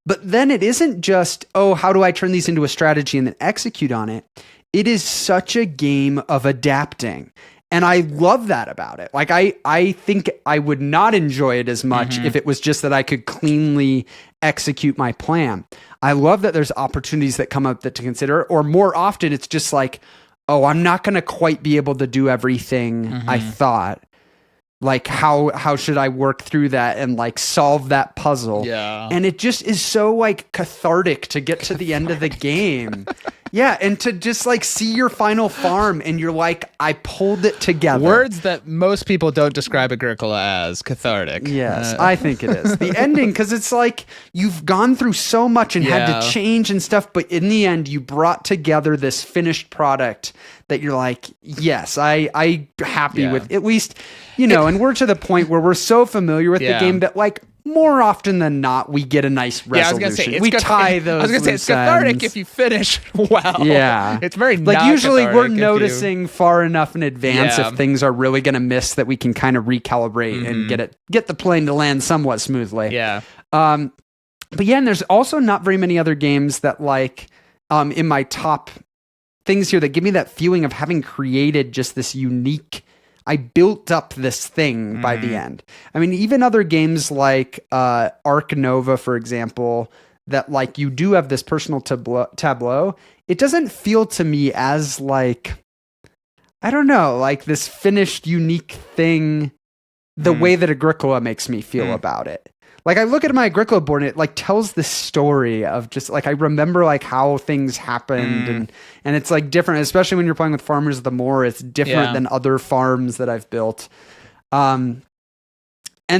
But then it isn't just, how do I turn these into a strategy and then execute on it? It is such a game of adapting. And I love that about it. Like, I think I would not enjoy it as much if it was just that I could cleanly execute my plan. I love that there's opportunities that come up to consider, or more often it's just like, I'm not going to quite be able to do everything I thought. Like, how should I work through that and like solve that puzzle? Yeah. And it just is so like cathartic to get to the end of the game. Yeah, and to just like see your final farm and you're like, I pulled it together. Words that most people don't describe Agricola as cathartic. Yes, I think it is. The ending, because it's like you've gone through so much and had to change and stuff, but in the end you brought together this finished product that you're like, yes, I happy with, at least, and we're to the point where we're so familiar with the game that like more often than not, we get a nice resolution. I was gonna say, we tie those. I was gonna say it's cathartic if you finish well. Yeah, it's very like usually we're noticing far enough in advance if things are really gonna miss that we can kind of recalibrate and get the plane to land somewhat smoothly. Yeah. But yeah, and there's also not very many other games that like in my top things here that give me that feeling of having created just this unique. I built up this thing by the end. I mean, even other games like Ark Nova, for example, that like you do have this personal tableau. It doesn't feel to me as like, I don't know, like this finished, unique thing, the way that Agricola makes me feel about it. Like I look at my Agricola board and it like tells the story of just like, I remember like how things happened and it's like different, especially when you're playing with Farmers of the Moor, it's different than other farms that I've built. And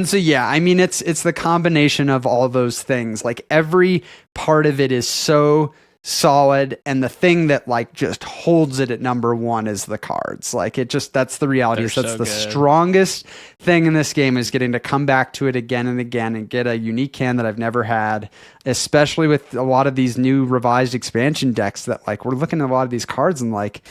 so, yeah, I mean, it's the combination of all those things. Like every part of it is so solid, and the thing that like just holds it at number one is the cards. Like it just, that's the reality. That's so the strongest thing in this game is getting to come back to it again and again and get a unique hand that I've never had, especially with a lot of these new revised expansion decks that like we're looking at a lot of these cards and like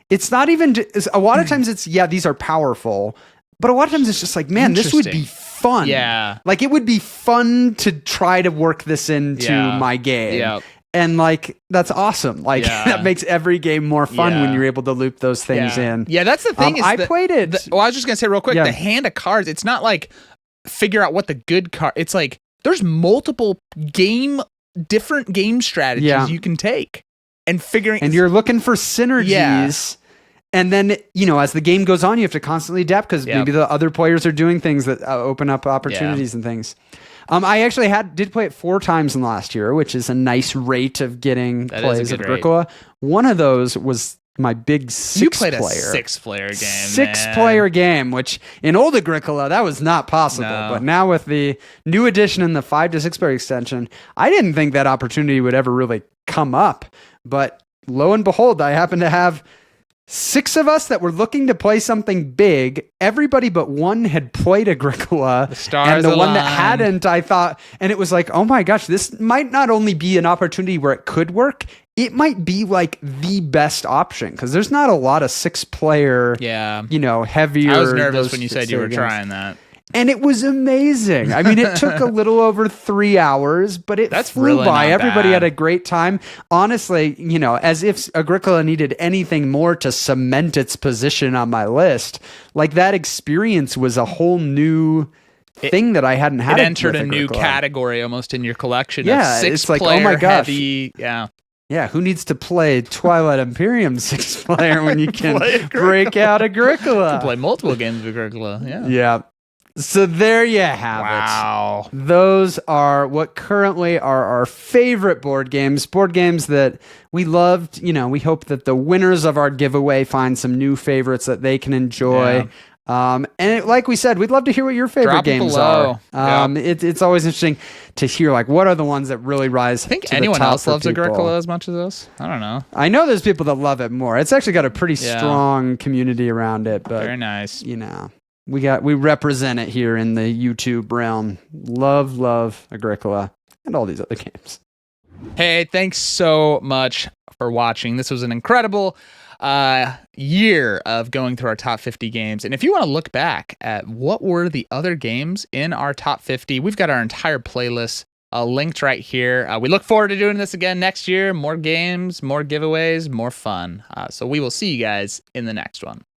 it's not even a lot of times it's these are powerful, but a lot of times it's just like, man, this would be fun. Yeah. Like it would be fun to try to work this into my game. Yeah. And like that's awesome. Like that makes every game more fun when you're able to loop those things in. Yeah, that's the thing. I played it. I was just gonna say real quick, the hand of cards. It's not like figure out what the good card. It's like there's multiple different game strategies you can take, and figuring. And you're looking for synergies. Yeah. And then, as the game goes on, you have to constantly adapt because maybe the other players are doing things that open up opportunities and things. I actually did play it 4 times in the last year, which is a nice rate of getting plays of Agricola. One of those was my big 6-player. You played a 6-player game. 6-player game, which in old Agricola, that was not possible. No. But now with the new edition and the 5 to 6-player extension, I didn't think that opportunity would ever really come up. But lo and behold, I happen to have 6 of us that were looking to play something big. Everybody but one had played Agricola. The stars and the aligned. one that hadn't, I thought, and it was like, oh my gosh, this might not only be an opportunity where it could work, it might be like the best option because there's not a lot of 6-player, heavier. I was nervous when you said you were trying that. And it was amazing. I mean, it took a little over 3 hours, but it flew really by. Everybody bad. had a great time. Honestly, as if Agricola needed anything more to cement its position on my list. Like that experience was a whole new thing that I hadn't had. It entered a new category almost in your collection. Yeah, of it's like, oh my gosh. Heavy, Yeah, who needs to play Twilight Imperium 6-player when you can break out Agricola? You can play multiple games of Agricola. Yeah. So there you have it. Those are what currently are our favorite board games that we loved. We hope that the winners of our giveaway find some new favorites that they can enjoy. And like we said, we'd love to hear what your favorite games are. It's always interesting to hear what are the ones that really rise. I think to anyone the top else loves people. Agricola as much as us. I don't know. I know there's people that love it more. It's actually got a pretty strong community around it. But very nice. We represent it here in the YouTube realm. Love Agricola and all these other games. Hey, thanks so much for watching. This was an incredible year of going through our top 50 games. And if you want to look back at what were the other games in our top 50, we've got our entire playlist linked right here. We look forward to doing this again next year. More games, more giveaways, more fun. So we will see you guys in the next one.